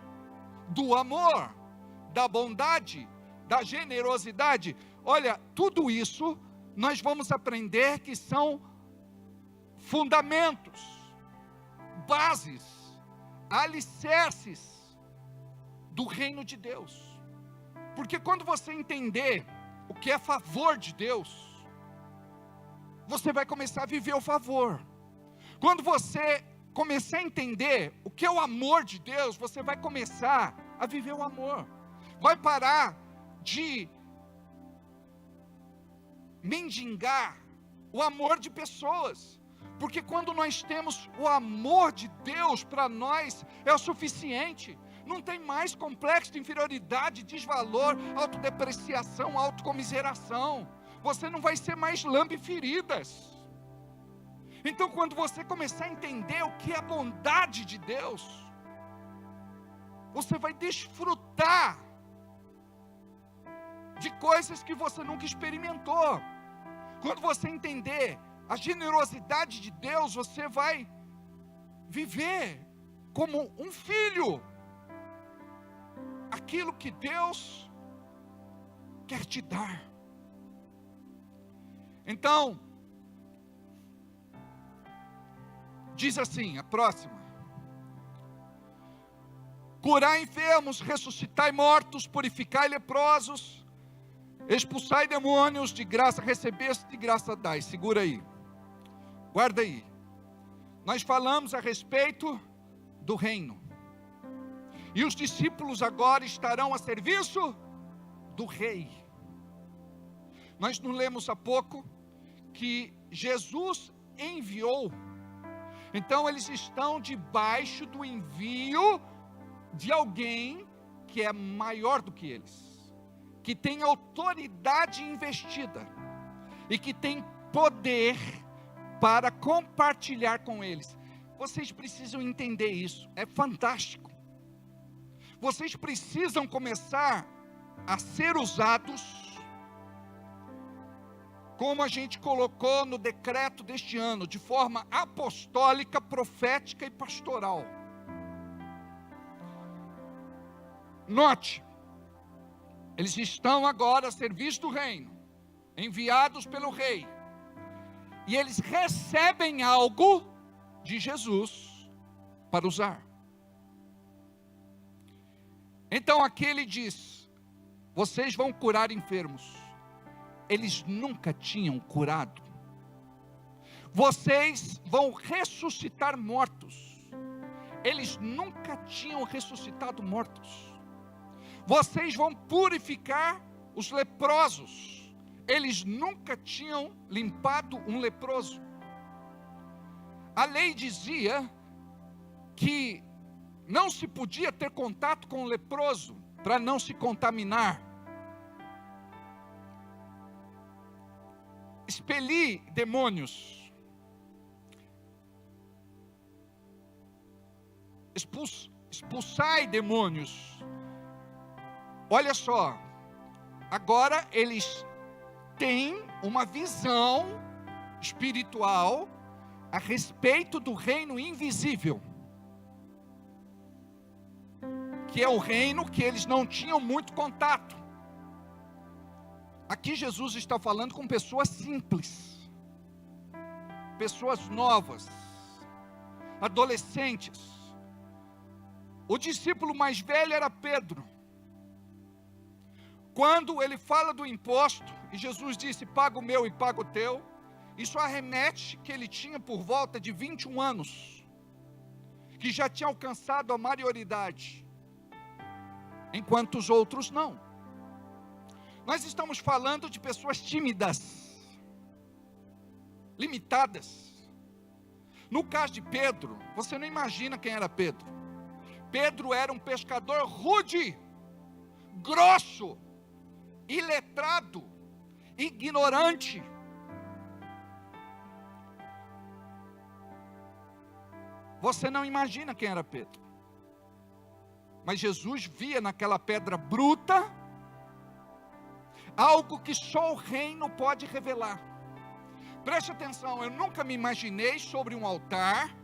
do amor, da bondade, da generosidade. Olha, tudo isso nós vamos aprender que são fundamentos, bases, alicerces do reino de Deus. Porque quando você entender o que é favor de Deus, você vai começar a viver o favor. Quando você começar a entender o que é o amor de Deus, você vai começar a viver o amor. Vai parar de mendigar o amor de pessoas. Porque quando nós temos o amor de Deus para nós, é o suficiente. Não tem mais complexo de inferioridade, desvalor, autodepreciação, autocomiseração. Você não vai ser mais lambe-feridas. Então, quando você começar a entender o que é a bondade de Deus, você vai desfrutar de coisas que você nunca experimentou. Quando você entender a generosidade de Deus, você vai viver como um filho aquilo que Deus quer te dar. Então, diz assim, a próxima: curai enfermos, ressuscitai mortos, purificai leprosos, expulsai demônios, de graça recebeste, de graça dai. Segura aí, guarda aí. Nós falamos a respeito do reino, e os discípulos agora estarão a serviço do rei. Nós não lemos há pouco que Jesus enviou. Então eles estão debaixo do envio de alguém que é maior do que eles, que tem autoridade investida e que tem poder para compartilhar com eles. Vocês precisam entender isso, é fantástico. Vocês precisam começar a ser usados, como a gente colocou no decreto deste ano, de forma apostólica, profética e pastoral. Note, eles estão agora a serviço do reino, enviados pelo rei, e eles recebem algo de Jesus para usar. Então aqui ele diz: vocês vão curar enfermos. Eles nunca tinham curado. Vocês vão ressuscitar mortos. Eles nunca tinham ressuscitado mortos. Vocês vão purificar os leprosos. Eles nunca tinham limpado um leproso. A lei dizia que não se podia ter contato com o leproso para não se contaminar. Expelir demônios, expulsai demônios. Olha só, agora eles têm uma visão espiritual a respeito do reino invisível. que é o reino que eles não tinham muito contato. Aqui Jesus está falando com pessoas simples, pessoas novas, adolescentes. O discípulo mais velho era Pedro. Quando ele fala do imposto, e Jesus disse, paga o meu e paga o teu, isso arremete que ele tinha por volta de 21 anos, que já tinha alcançado a maioridade, enquanto os outros não. Nós estamos falando de pessoas tímidas, limitadas. No caso de Pedro, você não imagina quem era Pedro. Pedro era um pescador rude, grosso, iletrado, ignorante. Você não imagina quem era Pedro. Mas Jesus via naquela pedra bruta algo que só o reino pode revelar. Preste atenção, eu nunca me imaginei sobre um altar,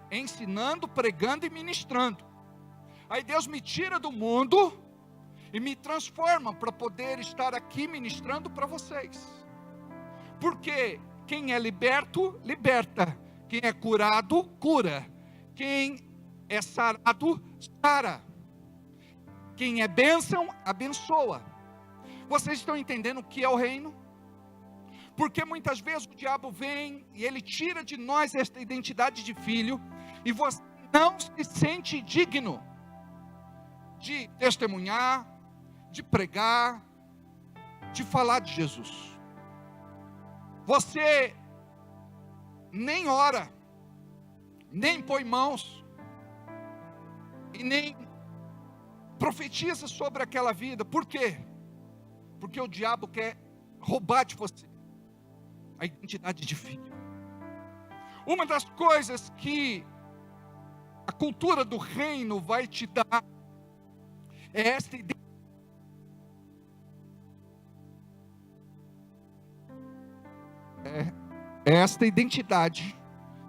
ensinando, pregando e ministrando. Aí Deus me tira do mundo e me transforma para poder estar aqui ministrando para vocês. Porque quem é liberto, liberta. Quem é curado, cura. Quem é sarado, sara. Quem é bênção, abençoa. Vocês estão entendendo o que é o reino? Porque muitas vezes o diabo vem e ele tira de nós esta identidade de filho, e você não se sente digno de testemunhar, de pregar, de falar de Jesus. Você nem ora, nem põe mãos, e nem profetiza sobre aquela vida. Por quê? Porque o diabo quer roubar de você a identidade de filho. Uma das coisas que a cultura do reino vai te dar é esta identidade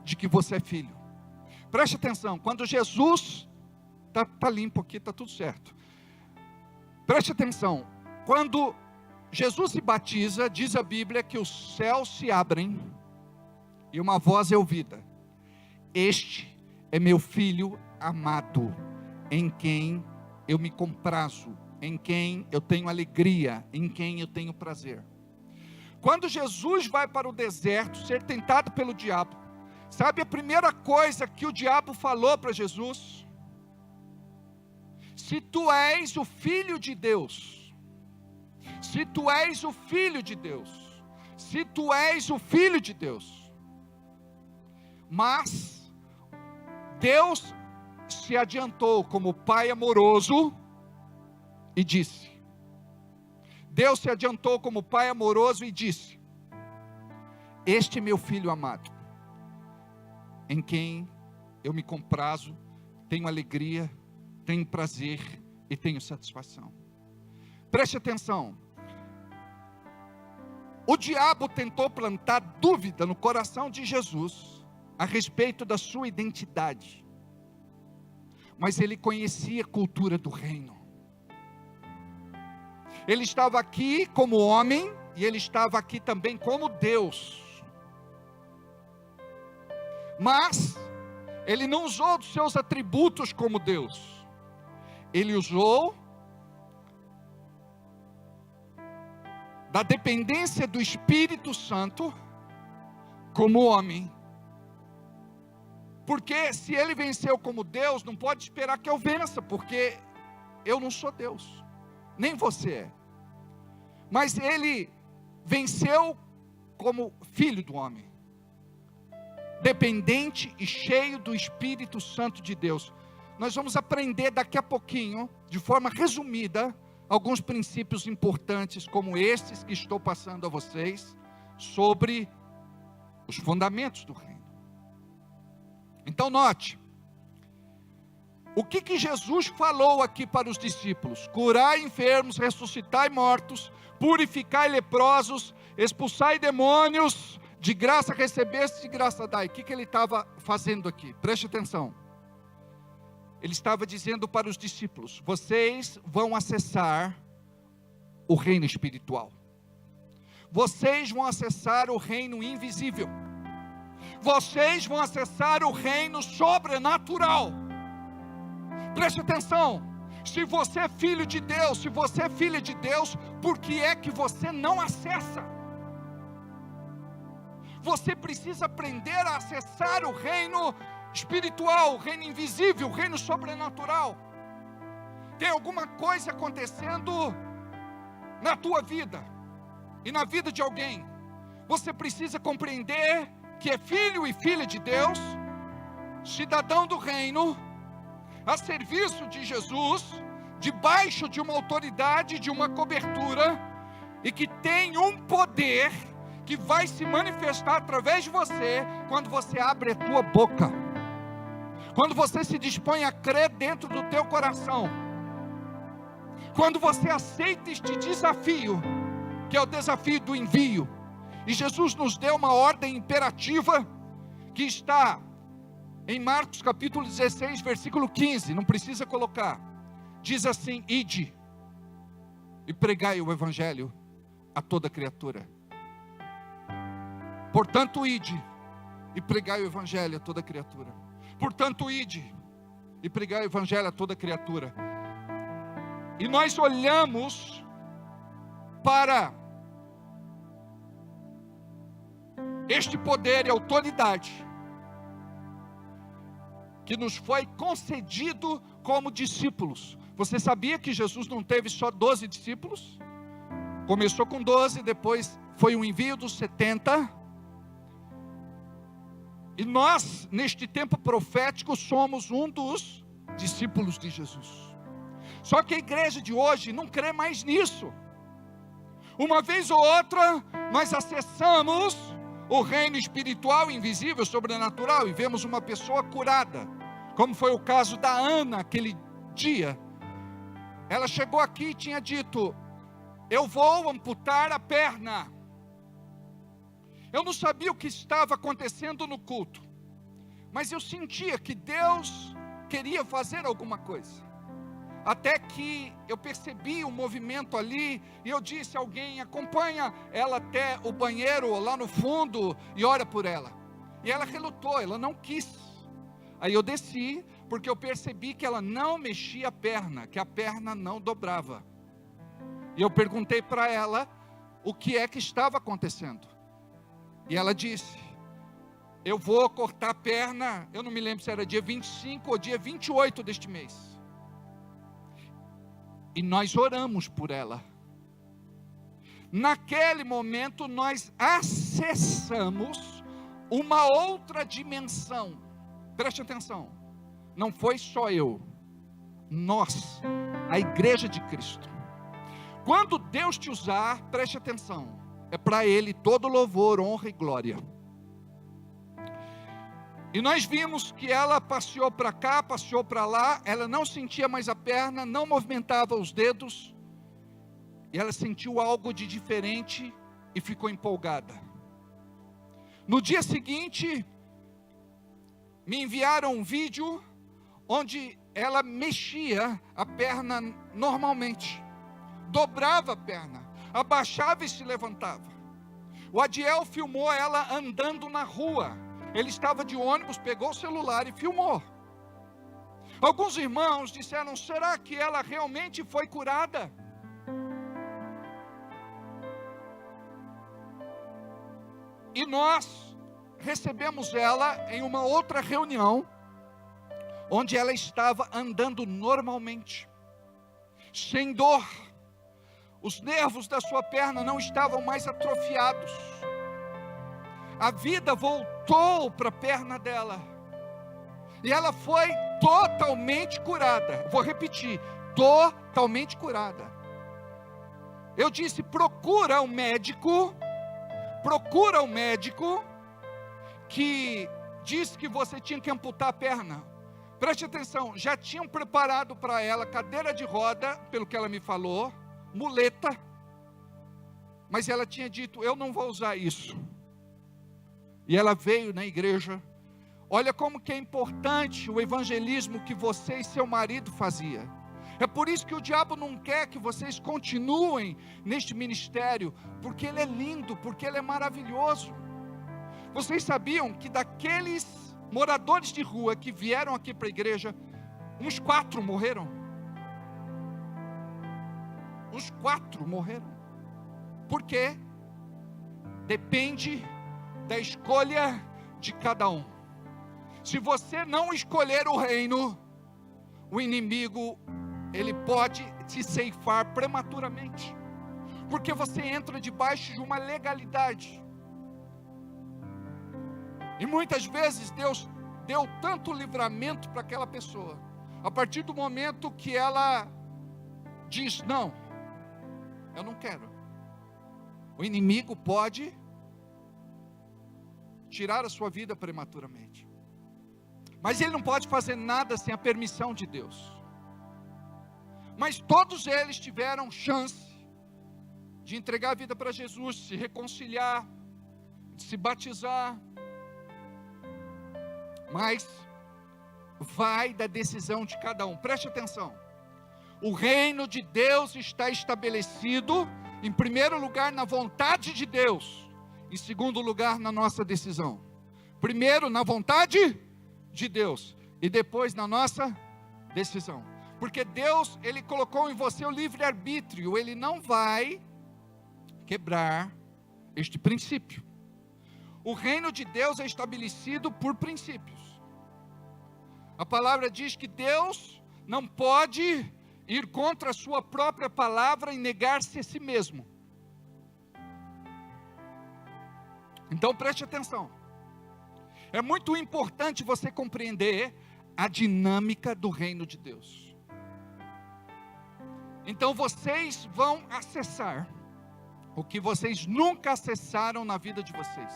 de que você é filho. Preste atenção, quando Jesus tá limpo aqui, tá tudo certo. Preste atenção, quando Jesus se batiza, diz a Bíblia que os céus se abrem e uma voz é ouvida: este é meu filho amado, em quem eu me comprazo, em quem eu tenho alegria, em quem eu tenho prazer. Quando Jesus vai para o deserto ser tentado pelo diabo, sabe a primeira coisa que o diabo falou para Jesus? Se tu és o filho de Deus, se tu és o filho de Deus, se tu és o filho de Deus. Mas Deus se adiantou como pai amoroso e disse: Deus se adiantou como pai amoroso e disse: este é meu filho amado, em quem eu me comprazo, tenho alegria, tenho prazer e tenho satisfação. Preste atenção. O diabo tentou plantar dúvida no coração de Jesus a respeito da sua identidade, mas ele conhecia a cultura do reino. Ele estava aqui como homem e ele estava aqui também como Deus. Mas ele não usou dos seus atributos como Deus. Ele usou da dependência do Espírito Santo como homem. Porque se ele venceu como Deus, não pode esperar que eu vença, porque eu não sou Deus, nem você é. Mas ele venceu como filho do homem, dependente e cheio do Espírito Santo de Deus. Nós vamos aprender daqui a pouquinho, de forma resumida, alguns princípios importantes, como estes que estou passando a vocês, sobre os fundamentos do reino. Então note, o que Jesus falou aqui para os discípulos? Curai enfermos, ressuscitai mortos, purificai leprosos, expulsai demônios, de graça recebeste, de graça dai. O que ele estava fazendo aqui? Preste atenção. ele estava dizendo para os discípulos: vocês vão acessar o reino espiritual. Vocês vão acessar o reino invisível. Vocês vão acessar o reino sobrenatural. Preste atenção. Se você é filho de Deus, se você é filha de Deus, por que é que você não acessa? Você precisa aprender a acessar o reino espiritual, o reino invisível, o reino sobrenatural. Tem alguma coisa acontecendo na tua vida e na vida de alguém. Você precisa compreender que é filho e filha de Deus, cidadão do reino, a serviço de Jesus, debaixo de uma autoridade, de uma cobertura, e que tem um poder que vai se manifestar através de você, quando você abre a tua boca, quando você se dispõe a crer dentro do teu coração, quando você aceita este desafio, que é o desafio do envio. E Jesus nos deu uma ordem imperativa, que está em Marcos capítulo 16, versículo 15, não precisa colocar, diz assim: ide e pregai o evangelho a toda criatura. Portanto, ide e pregai o evangelho a toda criatura. Portanto, ide e pregai o evangelho a toda criatura. E nós olhamos para este poder e autoridade que nos foi concedido como discípulos. Você sabia que Jesus não teve só 12 discípulos? Começou com 12, depois foi um envio dos 70. E nós, neste tempo profético, somos um dos discípulos de Jesus. Só que a igreja de hoje não crê mais nisso. Uma vez ou outra, nós acessamos o reino espiritual, invisível, sobrenatural, e vemos uma pessoa curada, como foi o caso da Ana, aquele dia. Ela chegou aqui e tinha dito: eu vou amputar a perna. Eu não sabia o que estava acontecendo no culto, mas eu sentia que Deus queria fazer alguma coisa. Até que eu percebi um movimento ali, e eu disse a alguém: acompanha ela até o banheiro lá no fundo e ora por ela. E ela relutou, ela não quis. Aí eu desci, porque eu percebi que ela não mexia a perna, que a perna não dobrava. E eu perguntei para ela o que é que estava acontecendo. E ela disse: eu vou cortar a perna, eu não me lembro se era dia 25 ou dia 28 deste mês. E nós oramos por ela. Naquele momento nós acessamos uma outra dimensão. Preste atenção. Não foi só eu. Nós, a igreja de Cristo. Quando Deus te usar, preste atenção, é para Ele todo louvor, honra e glória. E nós vimos que ela passeou para cá, passeou para lá, ela não sentia mais a perna, não movimentava os dedos, e ela sentiu algo de diferente e ficou empolgada. No dia seguinte, me enviaram um vídeo onde ela mexia a perna normalmente, dobrava a perna, abaixava e se levantava. O Adiel filmou ela andando na rua. Ele estava de ônibus, pegou o celular e filmou. Alguns irmãos disseram: será que ela realmente foi curada? E nós recebemos ela em uma outra reunião, onde ela estava andando normalmente, sem dor. Os nervos da sua perna não estavam mais atrofiados. A vida voltou para a perna dela. E ela foi totalmente curada. Vou repetir: totalmente curada. Eu disse: procura um médico que disse que você tinha que amputar a perna. Preste atenção, já tinham preparado para ela cadeira de roda, pelo que ela me falou, muleta, mas ela tinha dito: eu não vou usar isso. E ela veio na igreja, Olha como que é importante o evangelismo que você e seu marido fazia. É por isso que o diabo não quer que vocês continuem neste ministério, porque ele é lindo, porque ele é maravilhoso. Vocês sabiam que daqueles moradores de rua que vieram aqui para a igreja, uns 4 morreram? Uns 4 morreram. Por quê? Depende da escolha de cada um. Se você não escolher o reino, o inimigo, ele pode te ceifar prematuramente, porque você entra debaixo de uma legalidade. E muitas vezes Deus deu tanto livramento para aquela pessoa, a partir do momento que ela diz: não, eu não quero. O inimigo pode tirar a sua vida prematuramente, mas ele não pode fazer nada sem a permissão de Deus. Mas todos eles tiveram chance de entregar a vida para Jesus, se reconciliar, de se batizar. Mas vai da decisão de cada um. Preste atenção. O reino de Deus está estabelecido, em primeiro lugar, na vontade de Deus. Em segundo lugar, na nossa decisão. Primeiro, na vontade de Deus. E depois, na nossa decisão. Porque Deus, Ele colocou em você o livre-arbítrio. Ele não vai quebrar este princípio. O reino de Deus é estabelecido por princípios. A palavra diz que Deus não pode ir contra a sua própria palavra e negar-se a si mesmo. Então preste atenção. É muito importante você compreender a dinâmica do reino de Deus. Então vocês vão acessar o que vocês nunca acessaram na vida de vocês,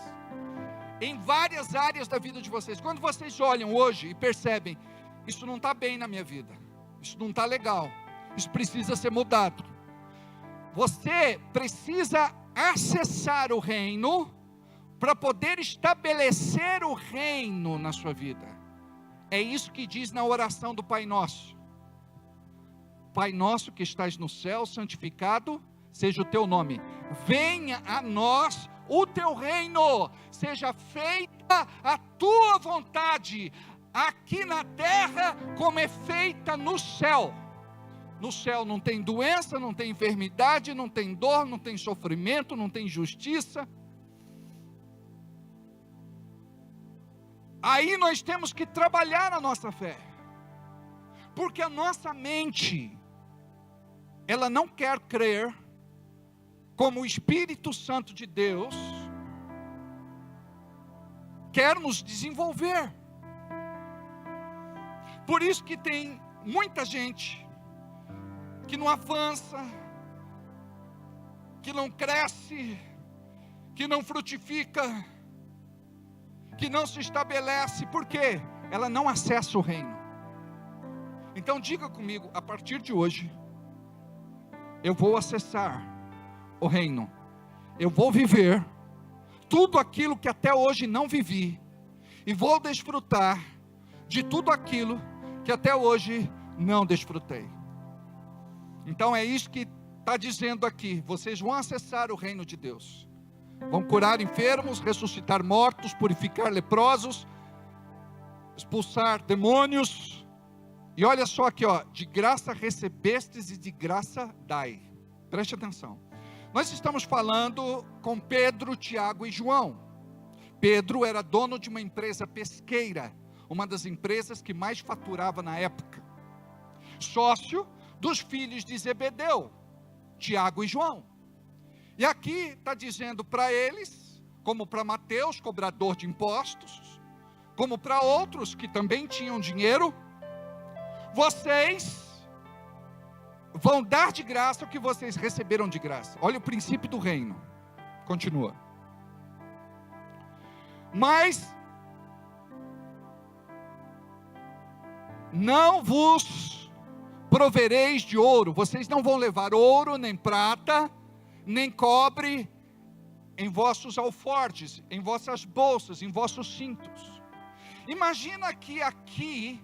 em várias áreas da vida de vocês. Quando vocês olham hoje e percebem: isso não está bem na minha vida, isso não está legal, isso precisa ser mudado. Você precisa acessar o reino para poder estabelecer o reino na sua vida. É isso que diz na oração do Pai Nosso. Pai nosso que estás no céu, santificado seja o teu nome. Venha a nós o teu reino. Seja feita a tua vontade, aqui na terra como é feita no céu. No céu não tem doença, não tem enfermidade, não tem dor, não tem sofrimento, não tem injustiça. Aí nós temos que trabalhar a nossa fé, porque a nossa mente, ela não quer crer como o Espírito Santo de Deus quer nos desenvolver. Por isso que tem muita gente que não avança, que não cresce, que não frutifica, que não se estabelece. Por quê? Ela não acessa o reino. Então diga comigo: a partir de hoje, eu vou acessar o reino. Eu vou viver tudo aquilo que até hoje não vivi, e vou desfrutar de tudo aquilo que até hoje não desfrutei. Então é isso que está dizendo aqui: vocês vão acessar o reino de Deus, vão curar enfermos, ressuscitar mortos, purificar leprosos, expulsar demônios. E olha só aqui, ó: de graça recebestes e de graça dai. Preste atenção. Nós estamos falando com Pedro, Tiago e João. Pedro era dono de uma empresa pesqueira, uma das empresas que mais faturava na época. Sócio dos filhos de Zebedeu, Tiago e João. E aqui está dizendo para eles, como para Mateus, cobrador de impostos, como para outros que também tinham dinheiro: vocês vão dar de graça o que vocês receberam de graça. Olha o princípio do reino. Continua. Mas não vos provereis de ouro. Vocês não vão levar ouro, nem prata, nem cobre em vossos alforjes, em vossas bolsas, em vossos cintos. Imagina que aqui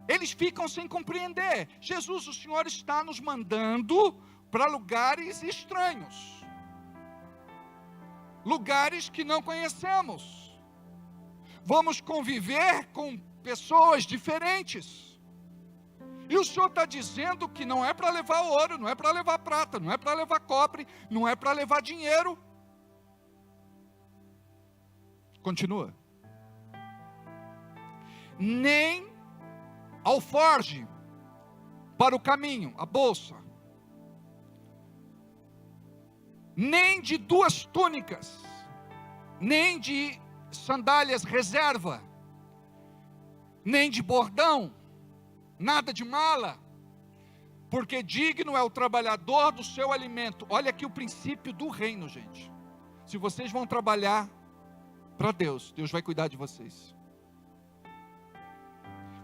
eles ficam sem compreender. Jesus, o Senhor está nos mandando para lugares estranhos, lugares que não conhecemos. Vamos conviver com pessoas diferentes. E o Senhor está dizendo que não é para levar ouro, não é para levar prata, não é para levar cobre, não é para levar dinheiro. Continua. Nem alforge para o caminho, a bolsa. Nem de 2 túnicas, nem de sandálias reserva, nem de bordão, nada de mala, porque digno é o trabalhador do seu alimento. Olha aqui o princípio do reino, gente. Se vocês vão trabalhar para Deus, Deus vai cuidar de vocês.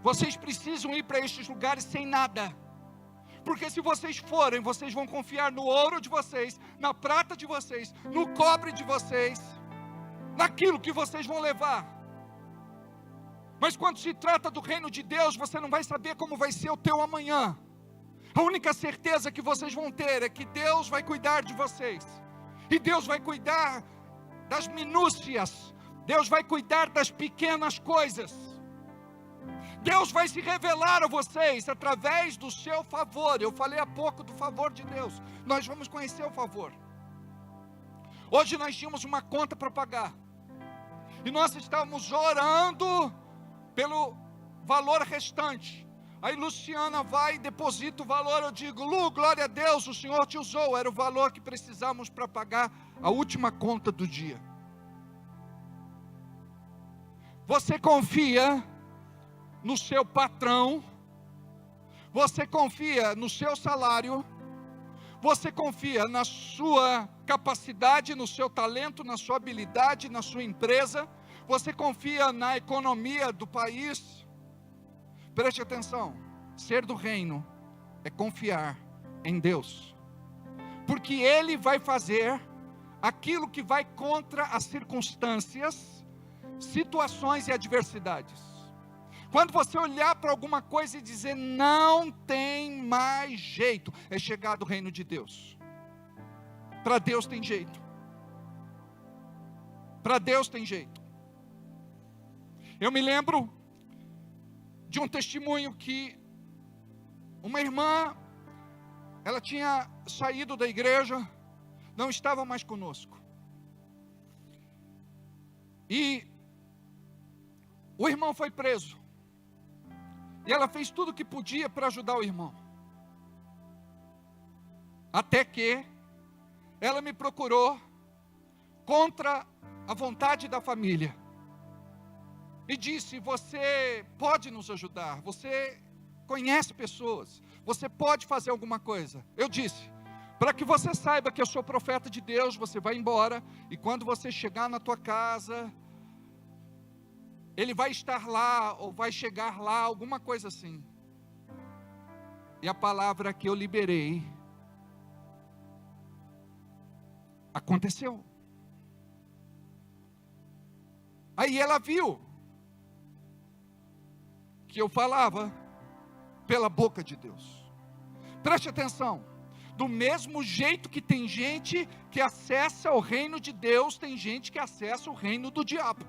Vocês precisam ir para estes lugares sem nada, porque se vocês forem, vocês vão confiar no ouro de vocês, na prata de vocês, no cobre de vocês, naquilo que vocês vão levar. Mas quando se trata do reino de Deus, você não vai saber como vai ser o teu amanhã. A única certeza que vocês vão ter é que Deus vai cuidar de vocês, e Deus vai cuidar das minúcias, Deus vai cuidar das pequenas coisas. Deus vai se revelar a vocês através do seu favor. Eu falei há pouco do favor de Deus. Nós vamos conhecer o favor. Hoje nós tínhamos uma conta para pagar, e nós estávamos orando pelo valor restante. Aí Luciana vai e deposita o valor. Eu digo: Lu, glória a Deus, o Senhor te usou. Era o valor que precisávamos para pagar a última conta do dia. Você confia no seu patrão, você confia no seu salário, você confia na sua capacidade, no seu talento, na sua habilidade, na sua empresa, você confia na economia do país. Preste atenção, ser do reino é confiar em Deus, porque Ele vai fazer aquilo que vai contra as circunstâncias, situações e adversidades. Quando você olhar para alguma coisa e dizer não tem mais jeito, é chegado o reino de Deus. Para Deus tem jeito. Para Deus tem jeito. Eu me lembro de um testemunho que uma irmã, ela tinha saído da igreja, não estava mais conosco. E o irmão foi preso. E ela fez tudo o que podia para ajudar o irmão. Até que ela me procurou contra a vontade da família. E disse: você pode nos ajudar, você conhece pessoas, você pode fazer alguma coisa. Eu disse: para que você saiba que eu sou profeta de Deus, você vai embora, e quando você chegar na tua casa, ele vai estar lá, ou vai chegar lá, alguma coisa assim. E a palavra que eu liberei aconteceu. Aí ela viu que eu falava pela boca de Deus. Preste atenção. Do mesmo jeito que tem gente que acessa o reino de Deus, tem gente que acessa o reino do diabo.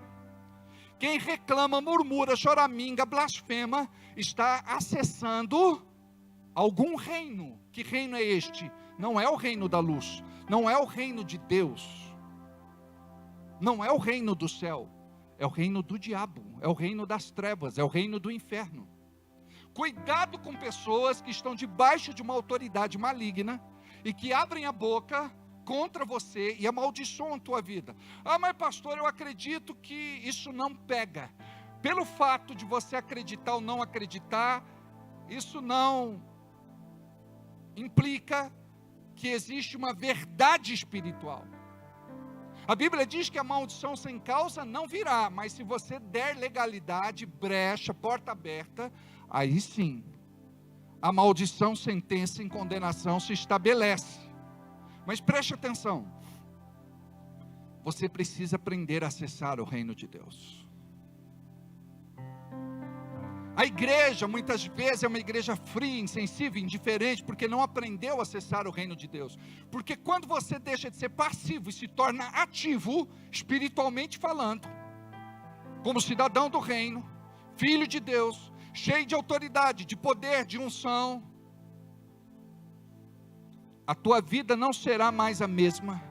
Quem reclama, murmura, choraminga, blasfema, está acessando algum reino. Que reino é este? Não é o reino da luz, não é o reino de Deus, não é o reino do céu, é o reino do diabo, é o reino das trevas, é o reino do inferno. Cuidado com pessoas que estão debaixo de uma autoridade maligna e que abrem a boca contra você e amaldiçoam a tua vida. Ah, mas pastor, eu acredito que isso não pega. Pelo fato de você acreditar ou não acreditar, isso não implica que existe uma verdade espiritual. A Bíblia diz que a maldição sem causa não virá, mas se você der legalidade, brecha, porta aberta, aí sim, a maldição, sentença em condenação se estabelece. Mas preste atenção, você precisa aprender a acessar o reino de Deus. A igreja, muitas vezes, é uma igreja fria, insensível, indiferente, porque não aprendeu a acessar o reino de Deus. Porque quando você deixa de ser passivo e se torna ativo, espiritualmente falando, como cidadão do reino, filho de Deus, cheio de autoridade, de poder, de unção, a tua vida não será mais a mesma,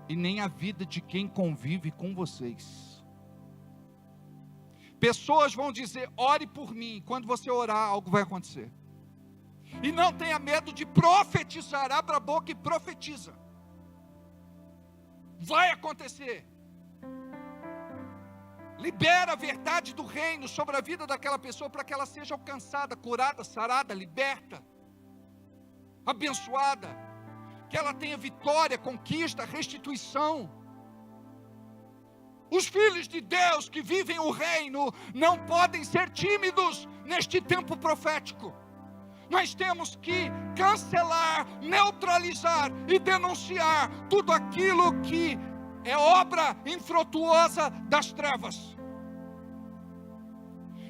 e nem a vida de quem convive com vocês. Pessoas vão dizer, ore por mim. Quando você orar, algo vai acontecer. E não tenha medo de profetizar. Abra a boca e profetiza. Vai acontecer. Libera a verdade do reino sobre a vida daquela pessoa, para que ela seja alcançada, curada, sarada, liberta, abençoada. Que ela tenha vitória, conquista, restituição. Os filhos de Deus que vivem o reino não podem ser tímidos neste tempo profético. Nós temos que cancelar, neutralizar e denunciar tudo aquilo que é obra infrutuosa das trevas.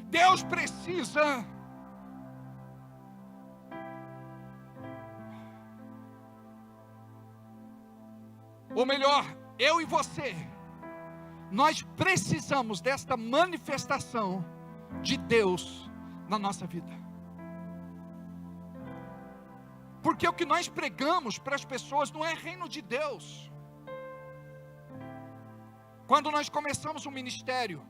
Deus precisa ou melhor, eu e você, nós precisamos desta manifestação de Deus na nossa vida. Porque o que nós pregamos para as pessoas não é reino de Deus. Quando nós começamos o ministério,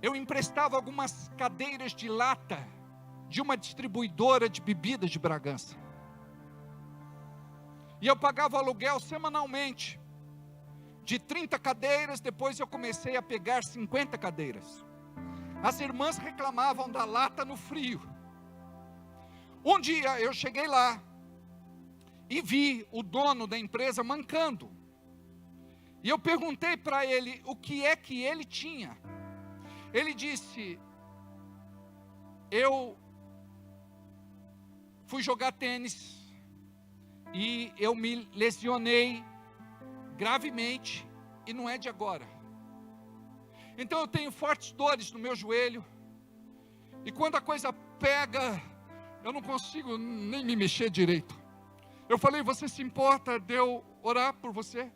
eu emprestava algumas cadeiras de lata de uma distribuidora de bebidas de Bragança. E eu pagava aluguel semanalmente de 30 cadeiras, depois eu comecei a pegar 50 cadeiras. As irmãs reclamavam da lata no frio. Um dia eu cheguei lá e vi o dono da empresa mancando. E eu perguntei para ele o que é que ele tinha. Ele disse, eu fui jogar tênis e eu me lesionei gravemente, e não é de agora. Então eu tenho fortes dores no meu joelho, e quando a coisa pega, eu não consigo nem me mexer direito. Eu falei, você se importa de eu orar por você?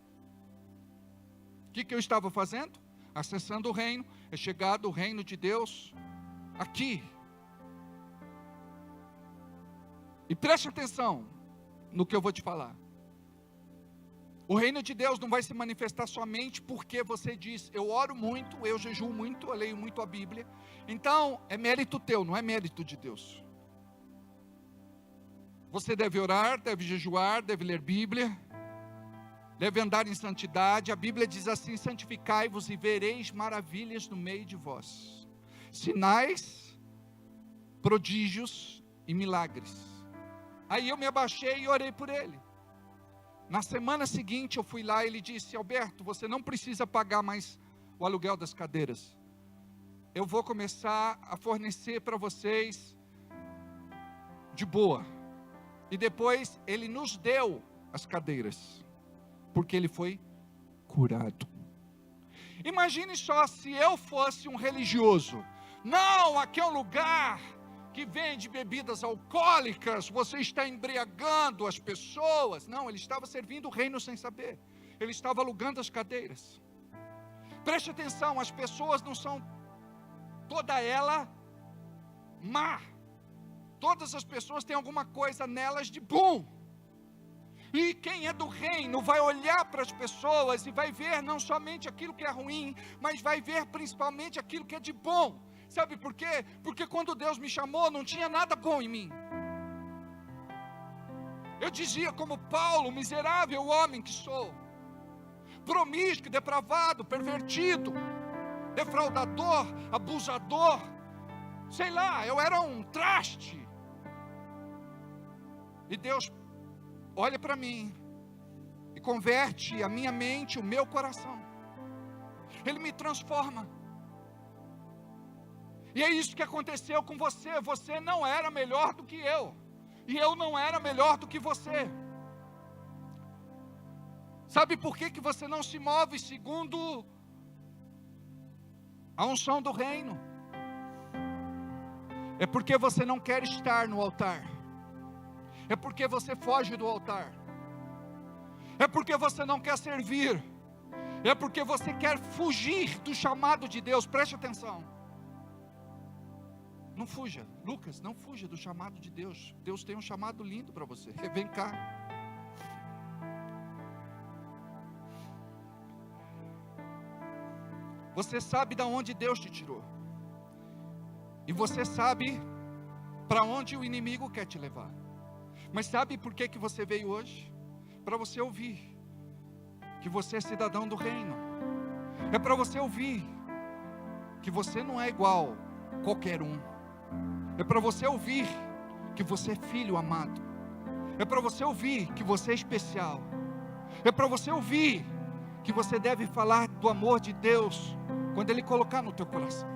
O que eu estava fazendo? Acessando o reino. É chegado o reino de Deus aqui. E preste atenção no que eu vou te falar. O reino de Deus não vai se manifestar somente porque você diz, eu oro muito, eu jejuo muito, eu leio muito a Bíblia. Então, é mérito teu, não é mérito de Deus. Você deve orar, deve jejuar, deve ler Bíblia, deve andar em santidade. A Bíblia diz assim, santificai-vos e vereis maravilhas no meio de vós. Sinais, prodígios e milagres. Aí eu me abaixei e orei por ele. Na semana seguinte eu fui lá e ele disse, Alberto, você não precisa pagar mais o aluguel das cadeiras. Eu vou começar a fornecer para vocês de boa. E depois ele nos deu as cadeiras, porque ele foi curado. Imagine só se eu fosse um religioso. Não, aqui é um lugar que vende bebidas alcoólicas, você está embriagando as pessoas. Não, ele estava servindo o reino sem saber. Ele estava alugando as cadeiras. Preste atenção, as pessoas não são toda ela má. Todas as pessoas têm alguma coisa nelas de bom. E quem é do reino vai olhar para as pessoas e vai ver não somente aquilo que é ruim, mas vai ver principalmente aquilo que é de bom. Sabe por quê? Porque quando Deus me chamou, não tinha nada bom em mim. Eu dizia como Paulo, miserável homem que sou, promíscuo, depravado, pervertido, defraudador, abusador, sei lá, eu era um traste. E Deus olha para mim e converte a minha mente, o meu coração. Ele me transforma. E é isso que aconteceu com você. Você não era melhor do que eu, e eu não era melhor do que você. Sabe por que você não se move segundo a unção do reino? É porque você não quer estar no altar. É porque você foge do altar. É porque você não quer servir. É porque você quer fugir do chamado de Deus. Preste atenção. Não fuja, Lucas, não fuja do chamado de Deus. Deus tem um chamado lindo para você. Vem cá. Você sabe de onde Deus te tirou. E você sabe para onde o inimigo quer te levar. Mas sabe por que você veio hoje? Para você ouvir que você é cidadão do reino. É para você ouvir que você não é igual a qualquer um. É para você ouvir que você é filho amado. É para você ouvir que você é especial. É para você ouvir que você deve falar do amor de Deus quando Ele colocar no teu coração.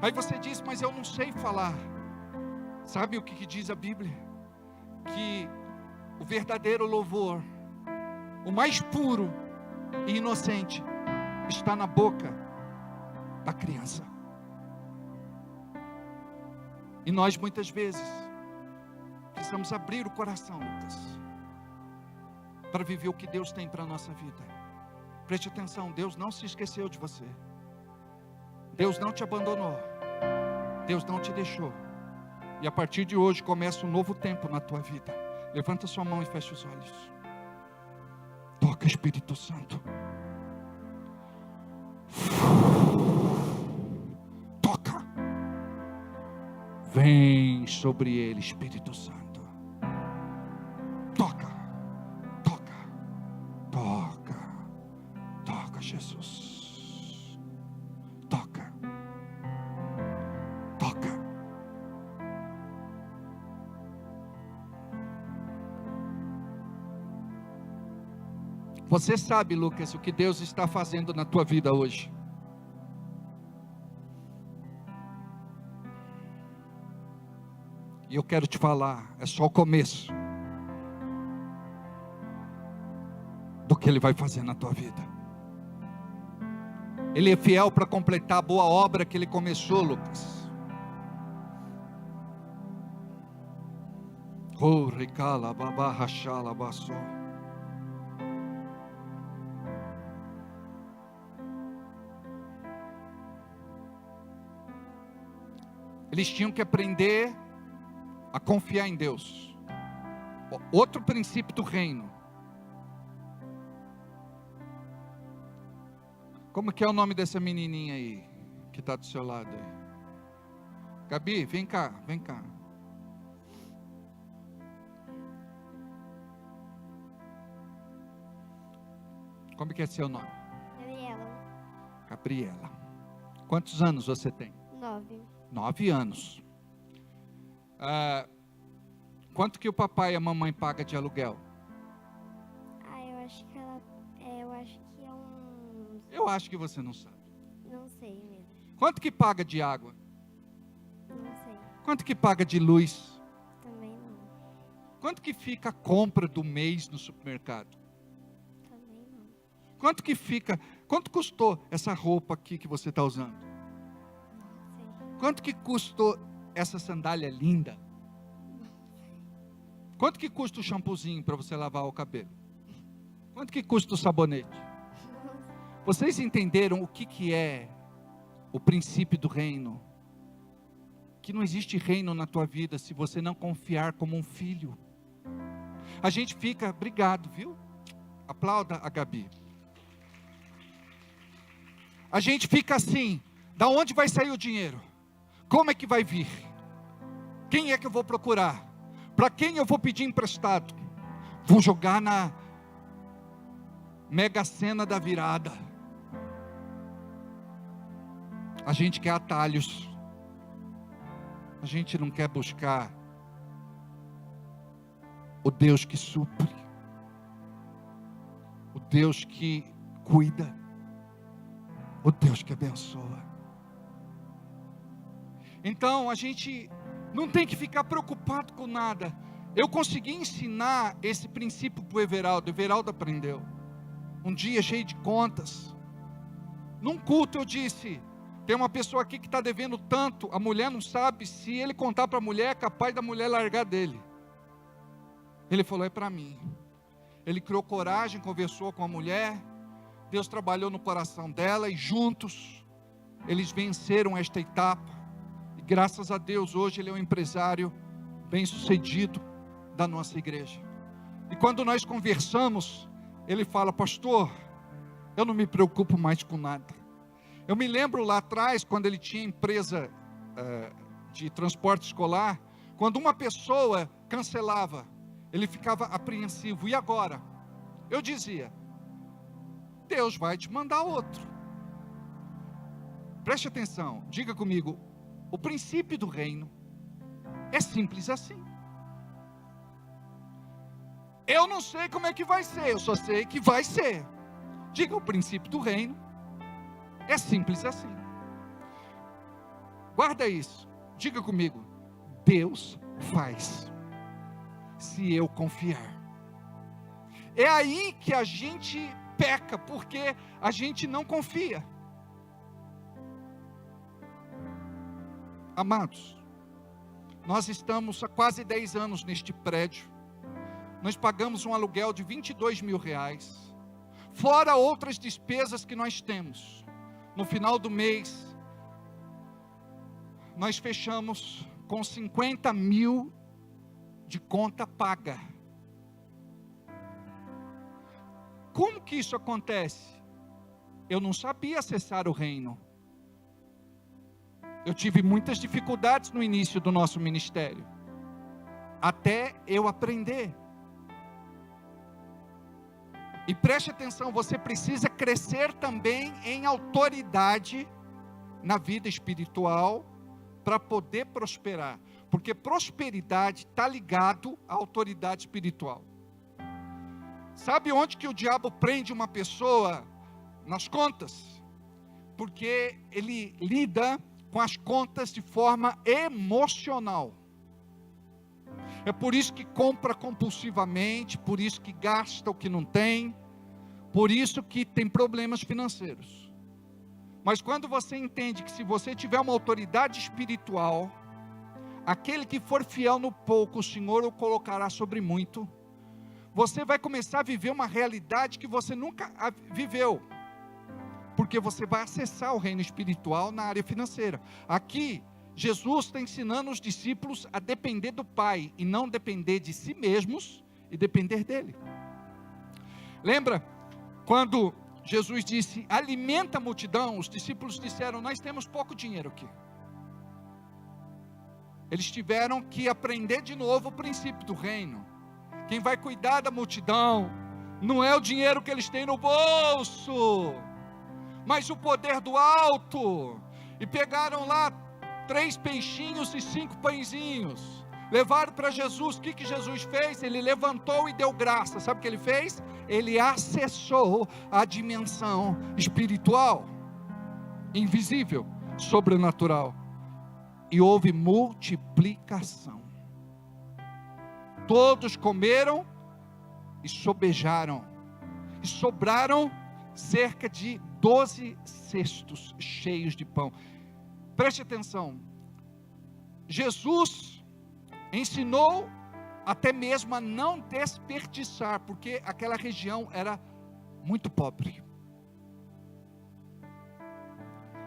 Aí você diz, mas eu não sei falar. Sabe o que diz a Bíblia? Que o verdadeiro louvor, o mais puro e inocente, está na boca da criança. E nós muitas vezes precisamos abrir o coração, Lucas, para viver o que Deus tem para a nossa vida. Preste atenção, Deus não se esqueceu de você. Deus não te abandonou. Deus não te deixou. E a partir de hoje começa um novo tempo na tua vida. Levanta sua mão e fecha os olhos. Toca, Espírito Santo. Toca. Vem sobre ele, Espírito Santo. Toca. Toca. Toca. Toca, Jesus. Toca. Toca. Você sabe, Lucas, o que Deus está fazendo na tua vida hoje? E eu quero te falar, é só o começo do que Ele vai fazer na tua vida. Ele é fiel para completar a boa obra que Ele começou, Lucas. Oh, ricala, babá, rachala, baçou. Eles tinham que aprender a confiar em Deus. Outro princípio do reino. Como que é o nome dessa menininha aí, que está do seu lado aí? Gabi, vem cá, vem cá. Como que é seu nome? Gabriela. Quantos anos você tem? 9. 9 anos. Quanto que o papai e a mamãe pagam de aluguel? Eu acho que é uns... Eu acho que você não sabe. Não sei mesmo. Quanto que paga de água? Não sei. Quanto que paga de luz? Também não. Quanto que fica a compra do mês no supermercado? Também não. Quanto que fica? Quanto custou essa roupa aqui que você está usando? Não sei. Quanto que custou essa sandália linda? Quanto que custa o shampoozinho para você lavar o cabelo? Quanto que custa o sabonete? Vocês entenderam o que é o princípio do reino? Que não existe reino na tua vida se você não confiar como um filho. A gente fica, obrigado, viu? Aplauda a Gabi. A gente fica assim, da onde vai sair o dinheiro? Como é que vai vir? Quem é que eu vou procurar? Para quem eu vou pedir emprestado? Vou jogar na Mega Sena da virada. A gente quer atalhos. A gente não quer buscar o Deus que supre, o Deus que cuida, o Deus que abençoa. Então a gente não tem que ficar preocupado com nada. Eu consegui ensinar esse princípio para o Everaldo. O Everaldo aprendeu. Um dia cheio de contas. Num culto eu disse: Tem uma pessoa aqui que está devendo tanto, a mulher não sabe, se ele contar para a mulher, é capaz da mulher largar dele. Ele falou, é para mim. Ele criou coragem, conversou com a mulher, Deus trabalhou no coração dela, e juntos, eles venceram esta etapa, e graças a Deus, hoje ele é um empresário bem-sucedido da nossa igreja. E quando nós conversamos, ele fala, pastor, eu não me preocupo mais com nada. Eu me lembro lá atrás, quando ele tinha empresa de transporte escolar, quando uma pessoa cancelava, ele ficava apreensivo. E agora? Eu dizia, Deus vai te mandar outro. Preste atenção, diga comigo, o princípio do reino é simples assim. Eu não sei como é que vai ser, eu só sei que vai ser. Diga, o princípio do reino é simples assim. Guarda isso. Diga comigo. Deus faz. Se eu confiar. É aí que a gente peca. Porque a gente não confia. Amados. Nós estamos há quase 10 anos neste prédio. Nós pagamos um aluguel de R$22 mil. Fora outras despesas que nós temos. No final do mês, nós fechamos com 50 mil de conta paga. Como que isso acontece? Eu não sabia acessar o reino. Eu tive muitas dificuldades no início do nosso ministério, até eu aprender. E preste atenção, você precisa crescer também em autoridade na vida espiritual para poder prosperar. Porque prosperidade está ligado à autoridade espiritual. Sabe onde que o diabo prende uma pessoa? Nas contas. Porque ele lida com as contas de forma emocional. É por isso que compra compulsivamente, por isso que gasta o que não tem, por isso que tem problemas financeiros. Mas quando você entende que se você tiver uma autoridade espiritual, aquele que for fiel no pouco, o Senhor o colocará sobre muito, você vai começar a viver uma realidade que você nunca viveu, porque você vai acessar o reino espiritual na área financeira. Aqui, Jesus está ensinando os discípulos a depender do Pai, e não depender de si mesmos, e depender dEle. Lembra, quando Jesus disse, alimenta a multidão, os discípulos disseram, nós temos pouco dinheiro aqui. Eles tiveram que aprender de novo o princípio do reino. Quem vai cuidar da multidão, não é o dinheiro que eles têm no bolso, mas o poder do alto. E pegaram lá 3 peixinhos e 5 pãezinhos, levaram para Jesus. O que Jesus fez? Ele levantou e deu graça. Sabe o que ele fez? Ele acessou a dimensão espiritual, invisível, sobrenatural, e houve multiplicação. Todos comeram e sobejaram, e sobraram cerca de 12 cestos cheios de pão. Preste atenção, Jesus ensinou até mesmo a não desperdiçar, porque aquela região era muito pobre.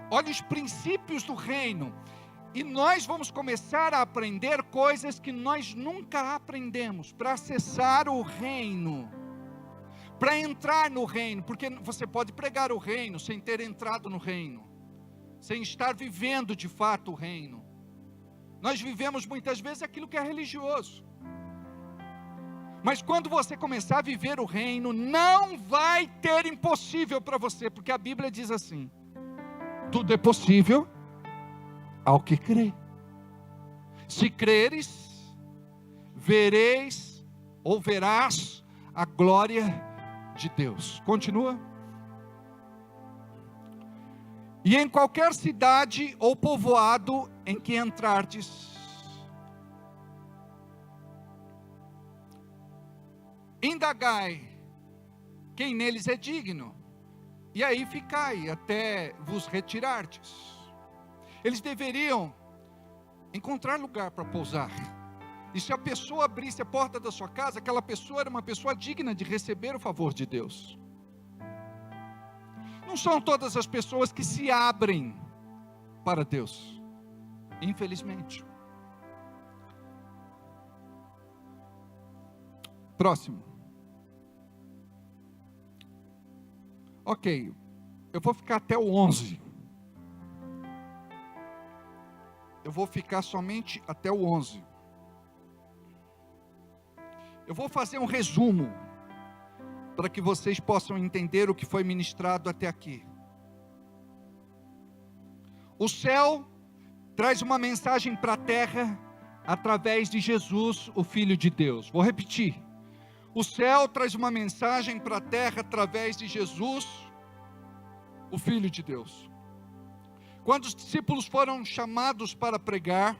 Olha os princípios do reino, e nós vamos começar a aprender coisas que nós nunca aprendemos, para acessar o reino, para entrar no reino, porque você pode pregar o reino sem ter entrado no reino, sem estar vivendo de fato o reino. Nós vivemos muitas vezes aquilo que é religioso, mas quando você começar a viver o reino, não vai ter impossível para você, porque a Bíblia diz assim, tudo é possível ao que crê. Se creres, vereis ou verás a glória de Deus. Continua. E em qualquer cidade ou povoado em que entrardes, indagai quem neles é digno, e aí ficai até vos retirardes. Eles deveriam encontrar lugar para pousar. E se a pessoa abrisse a porta da sua casa, aquela pessoa era uma pessoa digna de receber o favor de Deus. Não são todas as pessoas que se abrem para Deus, infelizmente. Próximo. Ok, eu vou ficar até o 11. Eu vou ficar somente até o 11. Eu vou fazer um resumo, para que vocês possam entender o que foi ministrado até aqui. O céu traz uma mensagem para a terra, através de Jesus, o Filho de Deus. Vou repetir. O céu traz uma mensagem para a terra, através de Jesus, o Filho de Deus. Quando os discípulos foram chamados para pregar,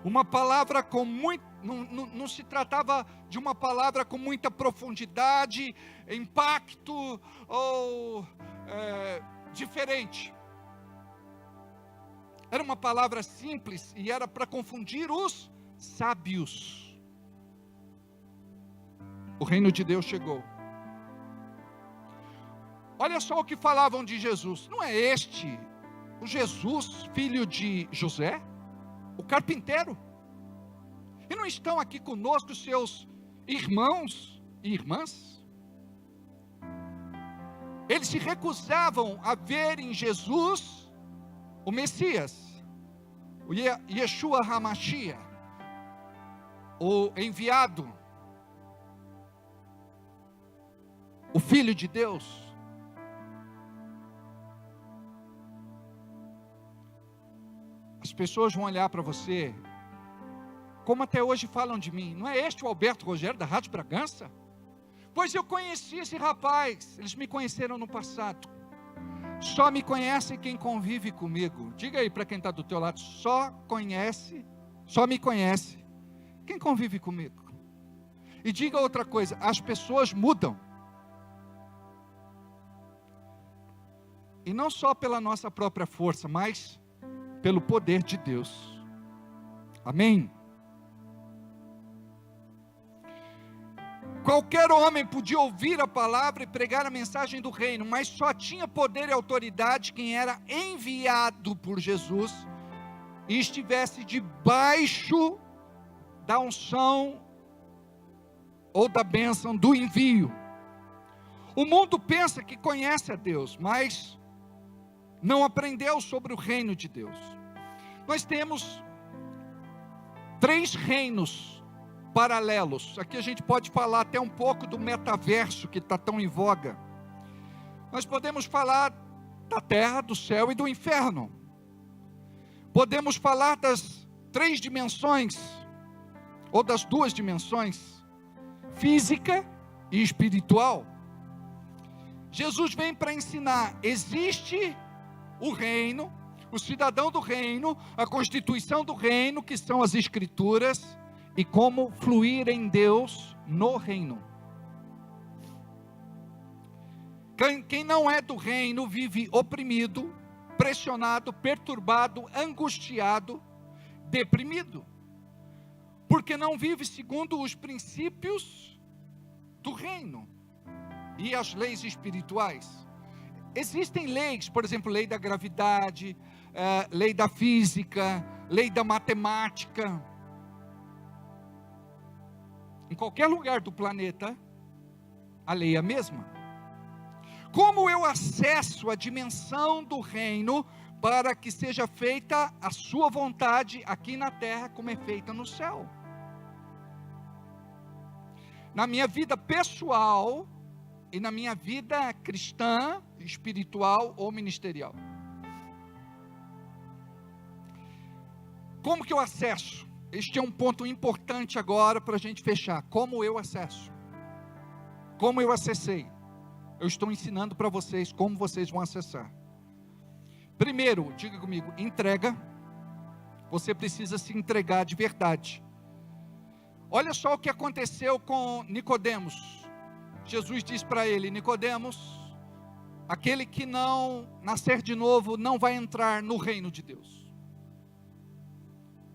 uma palavra com muito, não se tratava de uma palavra com muita profundidade, impacto ou diferente. Era uma palavra simples e era para confundir os sábios. O reino de Deus chegou. Olha só o que falavam de Jesus. Não é este o Jesus, filho de José, o carpinteiro? E não estão aqui conosco seus irmãos e irmãs? Eles se recusavam a ver em Jesus o Messias, o Yeshua HaMashiach, o enviado, o Filho de Deus. As pessoas vão olhar para você, como até hoje falam de mim. Não é este o Alberto Rogério da Rádio Bragança? Pois eu conheci esse rapaz, eles me conheceram no passado. Só me conhece quem convive comigo. Diga aí para quem está do teu lado, só me conhece quem convive comigo. E diga outra coisa, as pessoas mudam. E não só pela nossa própria força, mas pelo poder de Deus. Amém? Qualquer homem podia ouvir a palavra e pregar a mensagem do reino, mas só tinha poder e autoridade quem era enviado por Jesus e estivesse debaixo da unção ou da bênção do envio. O mundo pensa que conhece a Deus, mas não aprendeu sobre o reino de Deus. Nós temos 3 reinos paralelos. Aqui a gente pode falar até um pouco do metaverso que está tão em voga. Nós podemos falar da terra, do céu e do inferno. Podemos falar das 3 dimensões, ou das 2 dimensões, física e espiritual. Jesus vem para ensinar, existe o reino, o cidadão do reino, a constituição do reino, que são as escrituras, e como fluir em Deus no reino. Quem não é do reino vive oprimido, pressionado, perturbado, angustiado, deprimido, porque não vive segundo os princípios do reino e as leis espirituais. Existem leis, por exemplo, lei da gravidade, lei da física, lei da matemática. Em qualquer lugar do planeta, a lei é a mesma. Como eu acesso a dimensão do reino para que seja feita a sua vontade aqui na terra como é feita no céu? Na minha vida pessoal e na minha vida cristã, espiritual ou ministerial. Como que eu acesso? Este é um ponto importante agora para a gente fechar. Como eu acesso? Como eu acessei? Eu estou ensinando para vocês como vocês vão acessar. Primeiro, diga comigo, entrega. Você precisa se entregar de verdade. Olha só o que aconteceu com Nicodemos. Jesus diz para ele, Nicodemos, aquele que não nascer de novo não vai entrar no reino de Deus.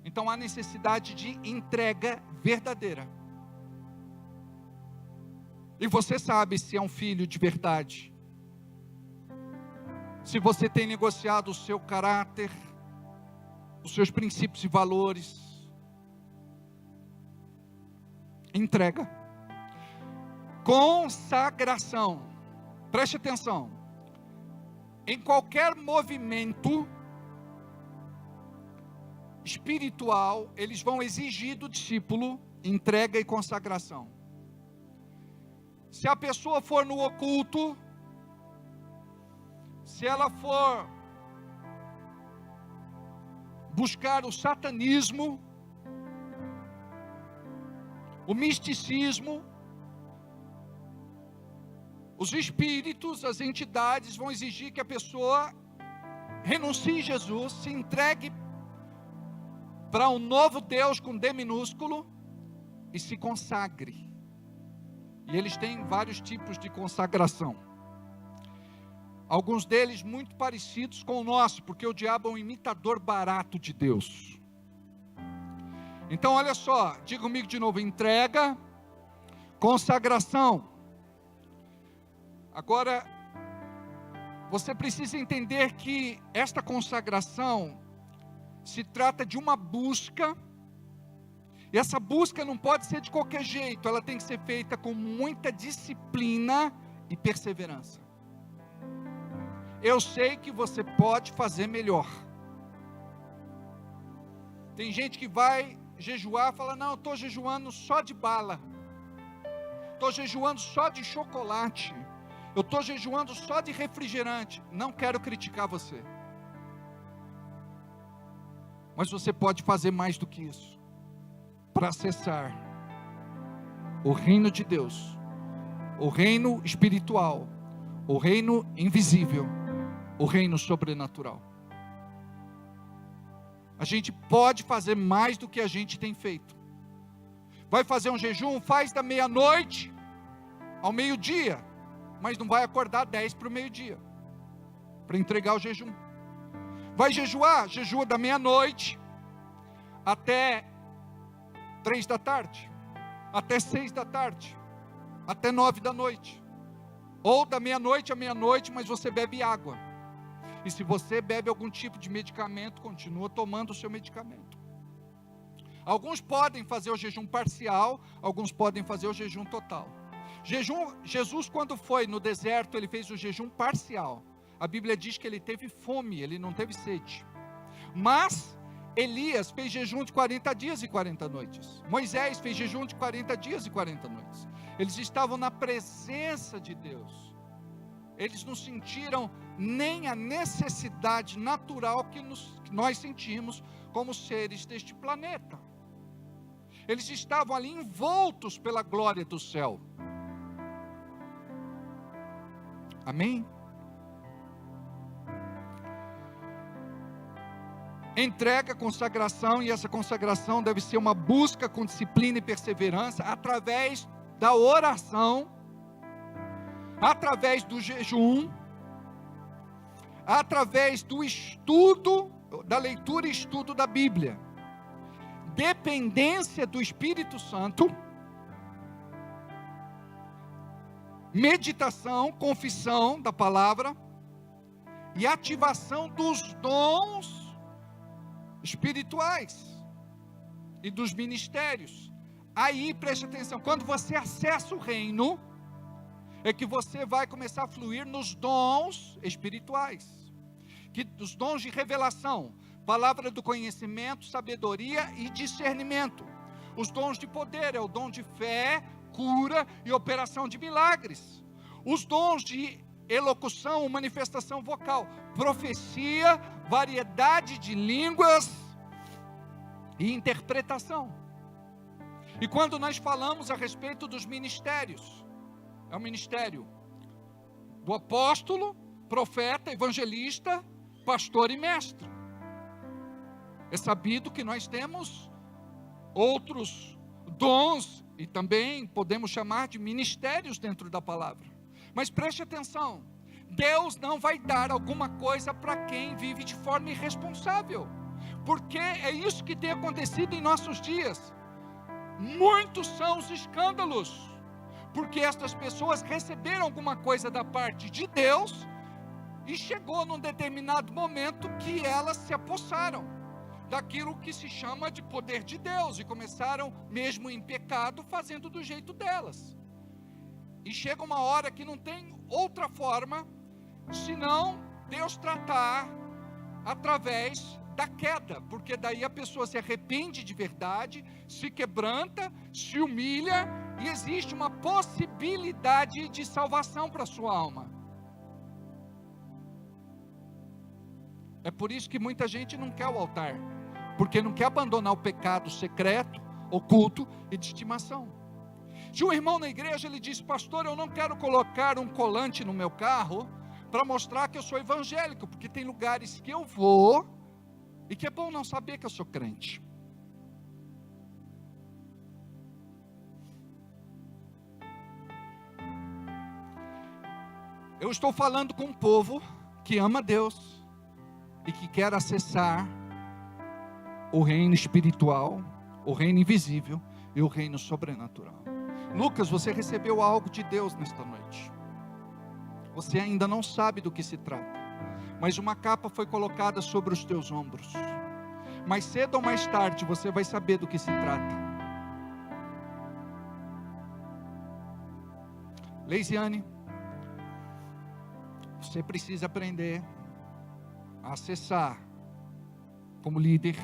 Então há necessidade de entrega verdadeira. E você sabe se é um filho de verdade. Se você tem negociado o seu caráter, os seus princípios e valores. Entrega. Consagração. Preste atenção. Em qualquer movimento espiritual, eles vão exigir do discípulo entrega e consagração. Se a pessoa for no oculto, se ela for buscar o satanismo, o misticismo, os espíritos, as entidades vão exigir que a pessoa renuncie a Jesus, se entregue para um novo Deus com D minúsculo e se consagre. E eles têm vários tipos de consagração. Alguns deles muito parecidos com o nosso, porque o diabo é um imitador barato de Deus. Então olha só, diga comigo de novo, entrega, consagração. Agora, você precisa entender que esta consagração se trata de uma busca. E essa busca não pode ser de qualquer jeito, ela tem que ser feita com muita disciplina e perseverança. Eu sei que você pode fazer melhor. Tem gente que vai jejuar e fala, não, eu estou jejuando só de bala. Estou jejuando só de chocolate. Eu estou jejuando só de refrigerante. Não quero criticar você. Mas você pode fazer mais do que isso. Para acessar o reino de Deus, o reino espiritual, o reino invisível, o reino sobrenatural. A gente pode fazer mais do que a gente tem feito. Vai fazer um jejum? Faz da meia-noite ao meio-dia, mas não vai acordar 10 para o meio-dia, para entregar o jejum. Vai jejuar? Jejua da meia-noite até 3 da tarde, até 6 da tarde, até 9 da noite, ou da meia-noite à meia-noite, mas você bebe água. E se você bebe algum tipo de medicamento, continua tomando o seu medicamento. Alguns podem fazer o jejum parcial, alguns podem fazer o jejum total. Jesus, quando foi no deserto, ele fez o jejum parcial. A Bíblia diz que ele teve fome, ele não teve sede. Mas Elias fez jejum de 40 dias e 40 noites. Moisés fez jejum de 40 dias e 40 noites. Eles estavam na presença de Deus. Eles não sentiram nem a necessidade natural que nós sentimos como seres deste planeta. Eles estavam ali envoltos pela glória do céu. Amém? Entrega, consagração, e essa consagração deve ser uma busca com disciplina e perseverança, através da oração, através do jejum, através do estudo, da leitura e estudo da Bíblia, dependência do Espírito Santo, meditação, confissão da palavra, e ativação dos dons espirituais e dos ministérios. Aí preste atenção, quando você acessa o reino, é que você vai começar a fluir nos dons espirituais, os dons de revelação, palavra do conhecimento, sabedoria e discernimento. Os dons de poder é o dom de fé, cura e operação de milagres. Os dons de elocução, manifestação vocal, profecia, variedade de línguas e interpretação. E quando nós falamos a respeito dos ministérios, é o ministério do apóstolo, profeta, evangelista, pastor e mestre. É sabido que nós temos outros dons e também podemos chamar de ministérios dentro da palavra. Mas preste atenção, Deus não vai dar alguma coisa para quem vive de forma irresponsável, porque é isso que tem acontecido em nossos dias. Muitos são os escândalos, porque estas pessoas receberam alguma coisa da parte de Deus, e chegou num determinado momento que elas se apossaram daquilo que se chama de poder de Deus, e começaram, mesmo em pecado, fazendo do jeito delas. E chega uma hora que não tem outra forma, senão Deus tratar através da queda, porque daí a pessoa se arrepende de verdade, se quebranta, se humilha, e existe uma possibilidade de salvação para a sua alma. É por isso que muita gente não quer o altar, porque não quer abandonar o pecado secreto, oculto e de estimação. Tinha um irmão na igreja, ele disse: pastor, eu não quero colocar um colante no meu carro para mostrar que eu sou evangélico, porque tem lugares que eu vou e que é bom não saber que eu sou crente. Eu estou falando com um povo que ama Deus e que quer acessar o reino espiritual, o reino invisível e o reino sobrenatural. Lucas, você recebeu algo de Deus nesta noite. Você ainda não sabe do que se trata, mas uma capa foi colocada sobre os teus ombros. Mais cedo ou mais tarde você vai saber do que se trata. Leisiane, você precisa aprender a acessar, como líder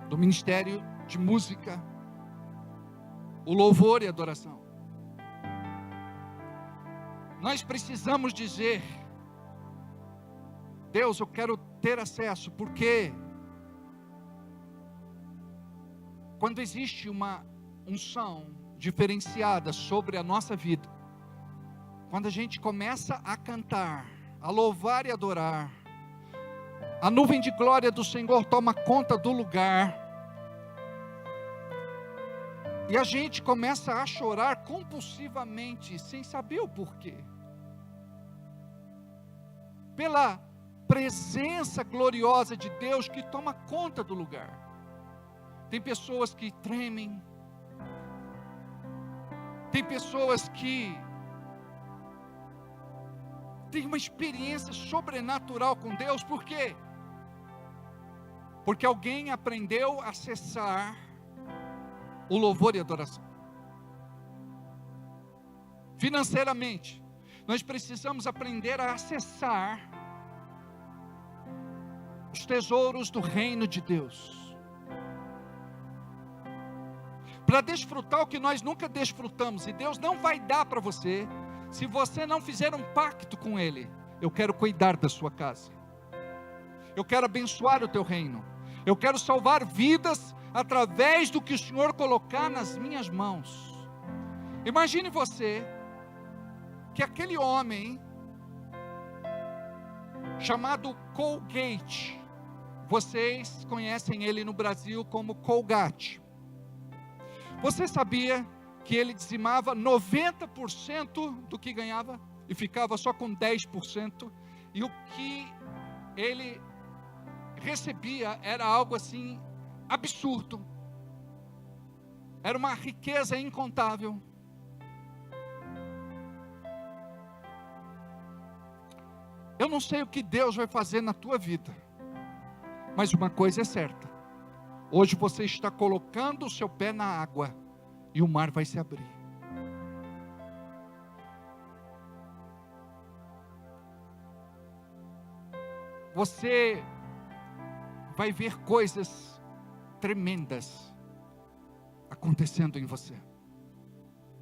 do ministério de música, o louvor e a adoração. Nós precisamos dizer: Deus, eu quero ter acesso, porque quando existe uma unção diferenciada sobre a nossa vida, quando a gente começa a cantar, a louvar e adorar, a nuvem de glória do Senhor toma conta do lugar, e a gente começa a chorar compulsivamente, sem saber o porquê, pela presença gloriosa de Deus que toma conta do lugar. Tem pessoas que tremem, tem pessoas que têm uma experiência sobrenatural com Deus. Por quê? Porque alguém aprendeu a acessar o louvor e a adoração. Financeiramente, nós precisamos aprender a acessar os tesouros do reino de Deus, para desfrutar o que nós nunca desfrutamos. E Deus não vai dar para você se você não fizer um pacto com Ele. Eu quero cuidar da sua casa, eu quero abençoar o teu reino, eu quero salvar vidas através do que o Senhor colocar nas minhas mãos. Imagine você que aquele homem chamado Colgate, vocês conhecem ele no Brasil como Colgate. Você sabia que ele dizimava 90% do que ganhava e ficava só com 10%, e o que ele recebia era algo assim absurdo, era uma riqueza incontável. Eu não sei o que Deus vai fazer na tua vida, mas uma coisa é certa: hoje você está colocando o seu pé na água e o mar vai se abrir. Você vai ver coisas tremendas acontecendo em você.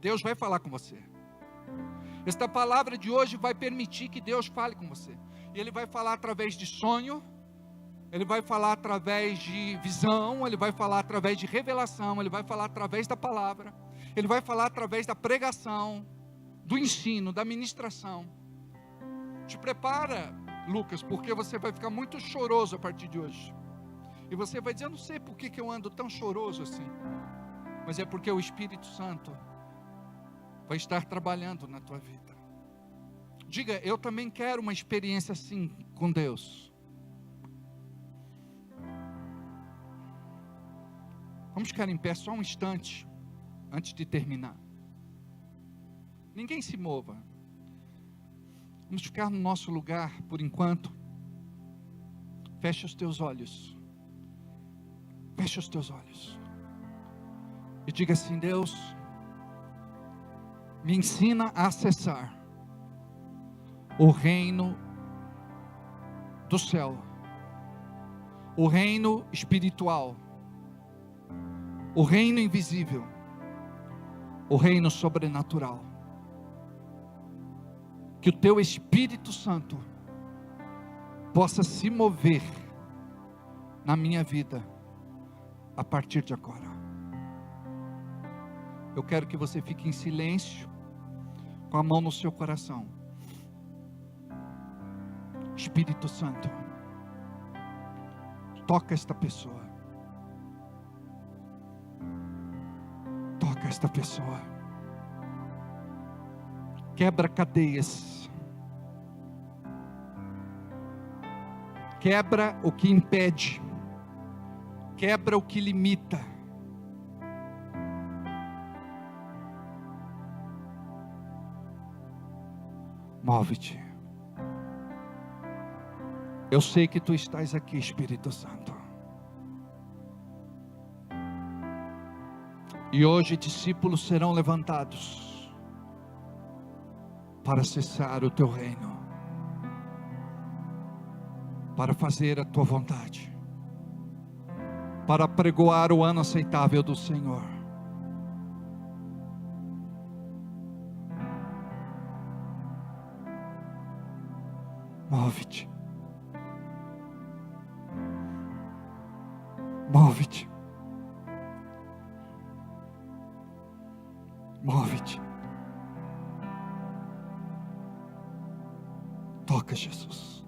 Deus vai falar com você. Esta palavra de hoje vai permitir que Deus fale com você. E Ele vai falar através de sonho, Ele vai falar através de visão, Ele vai falar através de revelação, Ele vai falar através da palavra, Ele vai falar através da pregação, do ensino, da ministração. Te prepara, Lucas, porque você vai ficar muito choroso a partir de hoje. E você vai dizer: eu não sei por que eu ando tão choroso assim. Mas é porque o Espírito Santo vai estar trabalhando na tua vida. Diga, eu também quero uma experiência assim com Deus. Vamos ficar em pé só um instante, antes de terminar. Ninguém se mova. Vamos ficar no nosso lugar por enquanto. Feche os teus olhos. Feche os teus olhos. E diga assim: Deus, me ensina a acessar o reino do céu, o reino espiritual, o reino invisível, o reino sobrenatural. Que o teu Espírito Santo possa se mover na minha vida a partir de agora. Eu quero que você fique em silêncio, com a mão no seu coração. Espírito Santo, toca esta pessoa. Toca esta pessoa. Quebra cadeias. Quebra o que impede. Quebra o que limita. Move-te. Eu sei que tu estás aqui, Espírito Santo. E hoje discípulos serão levantados para acessar o teu reino, para fazer a tua vontade, para pregoar o ano aceitável do Senhor. Move-te. Move-te. Move-te. Toca, Jesus.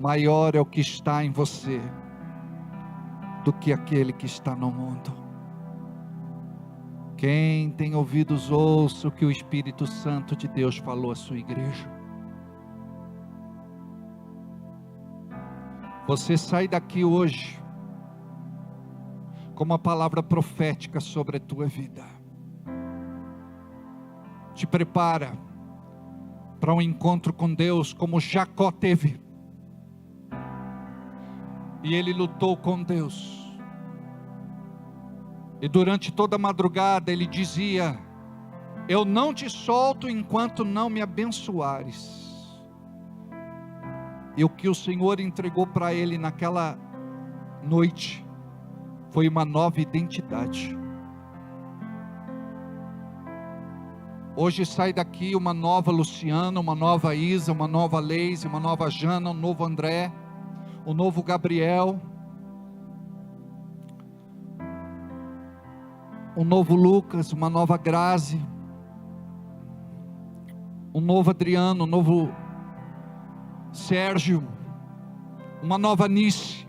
Maior é o que está em você do que aquele que está no mundo. Quem tem ouvidos, ouça o que o Espírito Santo de Deus falou à sua igreja. Você sai daqui hoje com uma palavra profética sobre a tua vida. Te prepara para um encontro com Deus como Jacó teve. E ele lutou com Deus. E durante toda a madrugada ele dizia: eu não te solto enquanto não me abençoares. E o que o Senhor entregou para ele naquela noite foi uma nova identidade. Hoje sai daqui uma nova Luciana, uma nova Isa, uma nova Leise, uma nova Jana, um novo André, um novo Gabriel, um novo Lucas, uma nova Grazi, um novo Adriano, um novo Sérgio, uma nova Nice,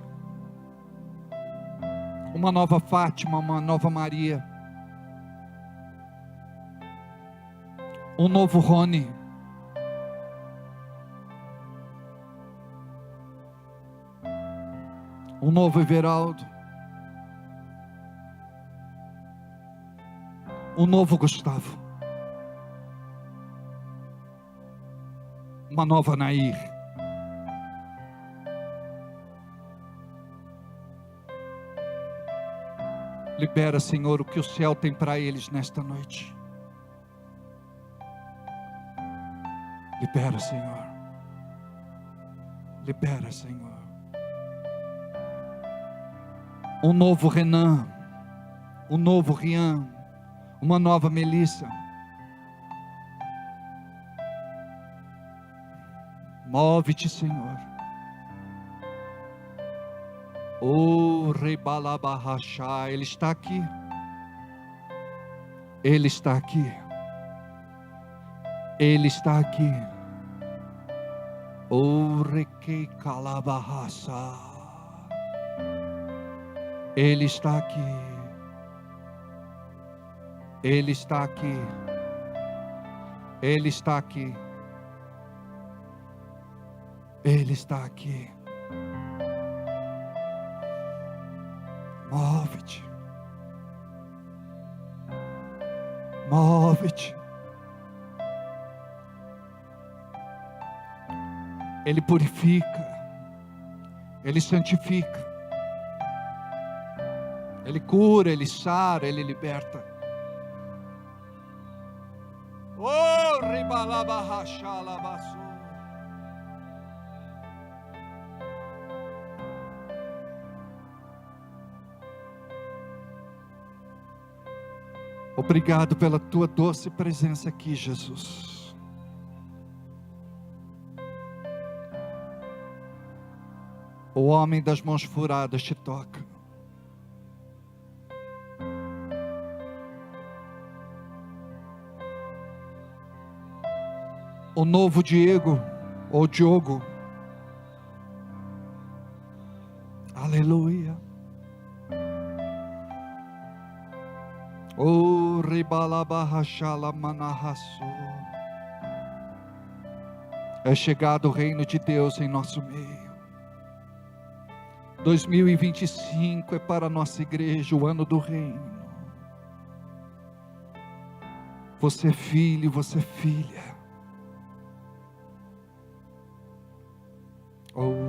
uma nova Fátima, uma nova Maria, um novo Rony, um novo Everaldo, um novo Gustavo, uma nova Nair. Libera, Senhor, o que o céu tem para eles nesta noite. Libera, Senhor. Libera, Senhor. Um novo Renan, um novo Rian, uma nova Melissa. Move-te, Senhor. Oh, Rebalabahachá, Ele está aqui. Ele está aqui. Ele está aqui. Oh, Requei Calabahasa. Ele está aqui. Ele está aqui. Ele está aqui. Ele está aqui. Move-te. Move-te. Ele purifica. Ele santifica. Ele cura, Ele sara, Ele liberta. Oh, ribalabahashalabasu. Obrigado pela tua doce presença aqui, Jesus. O homem das mãos furadas te toca. O novo Diego, ou Diogo. Aleluia. O ribalabahashala manahasu. É chegado o reino de Deus em nosso meio. 2025 é para a nossa igreja o ano do reino. Você é filho, você é filha. Oh.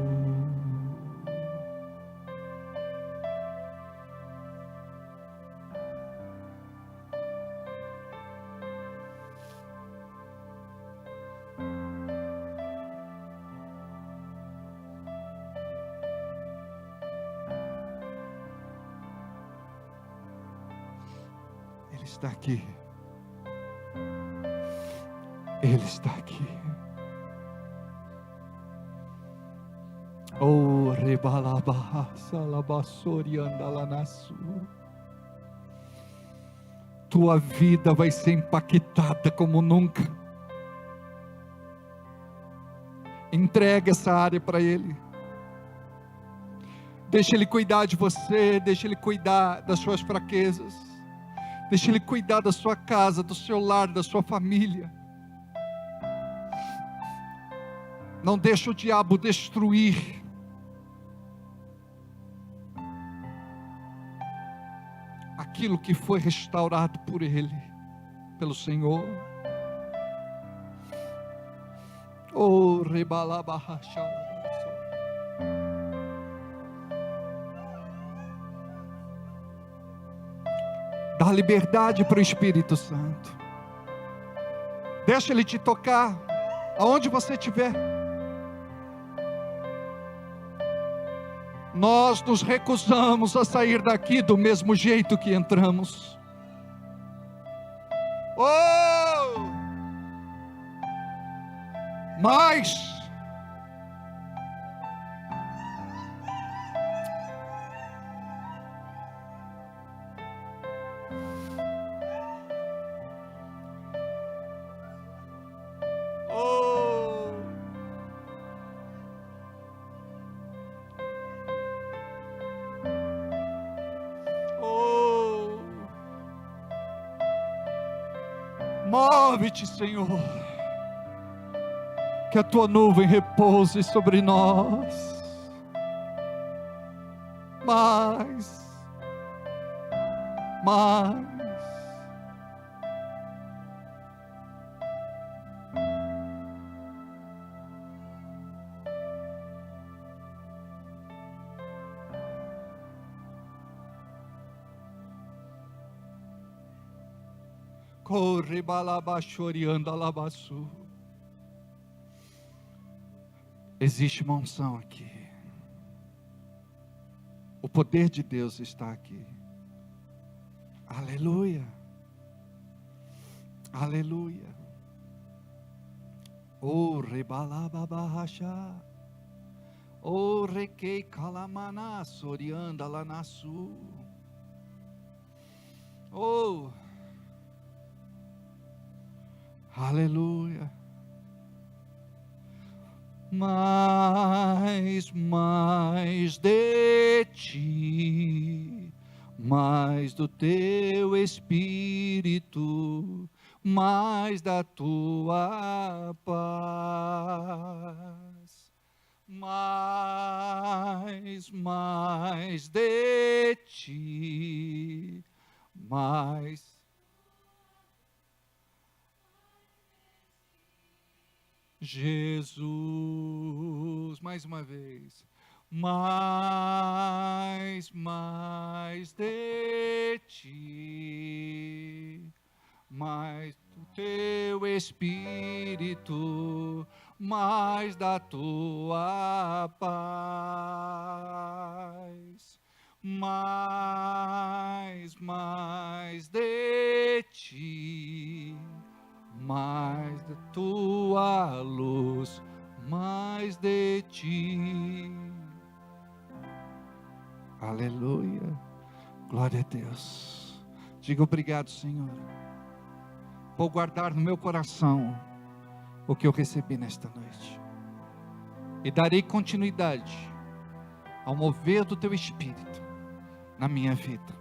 Ele está aqui. Ele está aqui. Oh, rebalabaha salabasori andalanasu. Tua vida vai ser impactada como nunca. Entrega essa área para Ele. Deixa Ele cuidar de você. Deixa Ele cuidar das suas fraquezas. Deixa Ele cuidar da sua casa, do seu lar, da sua família. Não deixa o diabo destruir aquilo que foi restaurado por Ele, pelo Senhor. Oh, rebalabahashala. Dá liberdade para o Espírito Santo. Deixa Ele te tocar aonde você estiver. Nós nos recusamos a sair daqui do mesmo jeito que entramos. Oh! Mas move-te, Senhor, que a tua nuvem repouse sobre nós. Mais. Corre balabachoriando alabaçu. Existe uma unção aqui. O poder de Deus está aqui. Aleluia. Aleluia. O rebalababahasha. O requei calamana sorianda lanasu. Oh. Aleluia. Mais de ti, mais mais do teu Espírito, mais da tua paz, mais de ti, mais. Jesus, mais uma vez, mais de ti, mais do teu Espírito, mais da tua paz, mais de ti, mais da tua luz, mais de ti. Aleluia, glória a Deus. Diga obrigado, Senhor. Vou guardar no meu coração o que eu recebi nesta noite, e darei continuidade ao mover do teu Espírito na minha vida.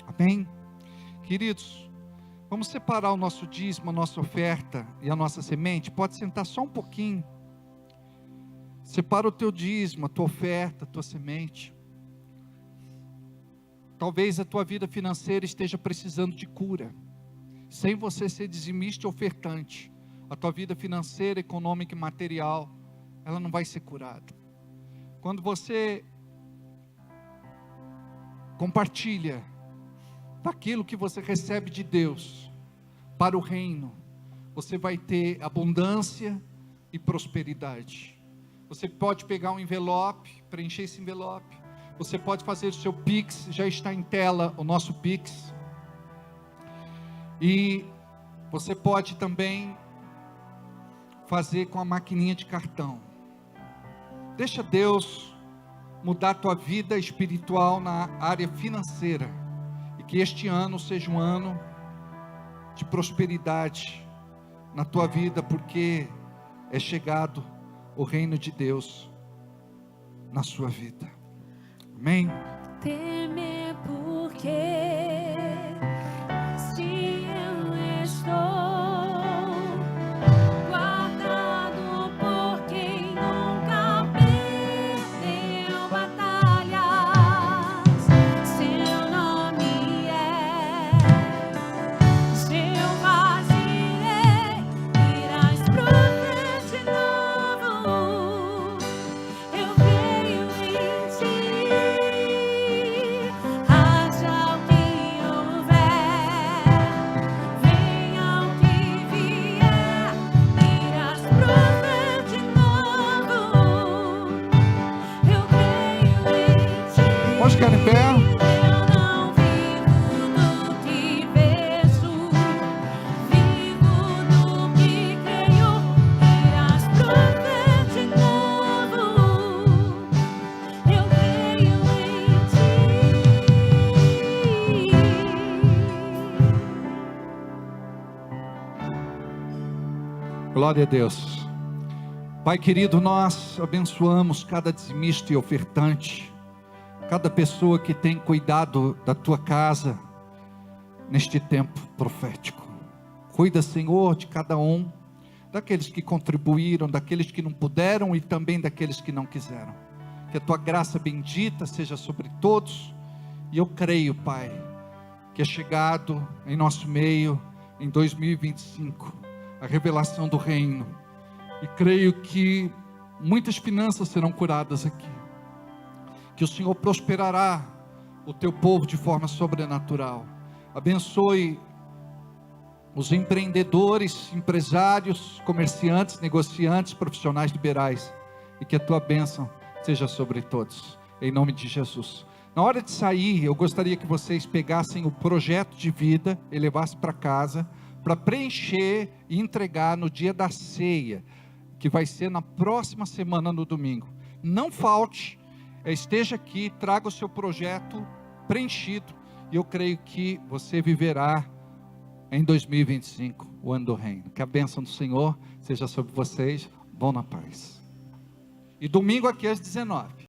Amém? Queridos, vamos separar o nosso dízimo, a nossa oferta e a nossa semente. Pode sentar só um pouquinho. Separa o teu dízimo, a tua oferta, a tua semente. Talvez a tua vida financeira esteja precisando de cura. Sem você ser dizimista e ofertante, a tua vida financeira, econômica e material, ela não vai ser curada. Quando você compartilha daquilo que você recebe de Deus para o reino, você vai ter abundância e prosperidade. Você pode pegar um envelope, preencher esse envelope. Você pode fazer o seu Pix, já está em tela o nosso Pix. E você pode também fazer com a maquininha de cartão. Deixa Deus mudar a tua vida espiritual na área financeira. E que este ano seja um ano de prosperidade na tua vida, porque é chegado o reino de Deus na sua vida. Amém? Temer porque se eu estou guardado por quem nunca perdeu batalhas. Seu nome é Jeová Jireh, irás prover de novo. Eu creio em ti. Haja o que houver, venha o que vier, irás prover de novo. Eu creio em ti. Pode ficar em pé. Eu não vivo do que vejo, vivo do que creio, irás prover de novo. Eu creio em ti. Glória a Deus. Pai querido, nós abençoamos cada dizimista e ofertante, cada pessoa que tem cuidado da tua casa neste tempo profético. Cuida, Senhor, de cada um, daqueles que contribuíram, daqueles que não puderam e também daqueles que não quiseram. Que a tua graça bendita seja sobre todos. E eu creio, Pai, que é chegado em nosso meio, em 2025, a revelação do reino. E creio que muitas finanças serão curadas aqui. Que o Senhor prosperará o teu povo de forma sobrenatural. Abençoe os empreendedores, empresários, comerciantes, negociantes, profissionais liberais. E que a tua bênção seja sobre todos. Em nome de Jesus. Na hora de sair, eu gostaria que vocês pegassem o projeto de vida e levassem para casa, para preencher e entregar no dia da ceia, que vai ser na próxima semana, no domingo. Não falte, esteja aqui, traga o seu projeto preenchido, e eu creio que você viverá em 2025, o ano do reino. Que a bênção do Senhor seja sobre vocês. Vão na paz. E domingo aqui às 19h.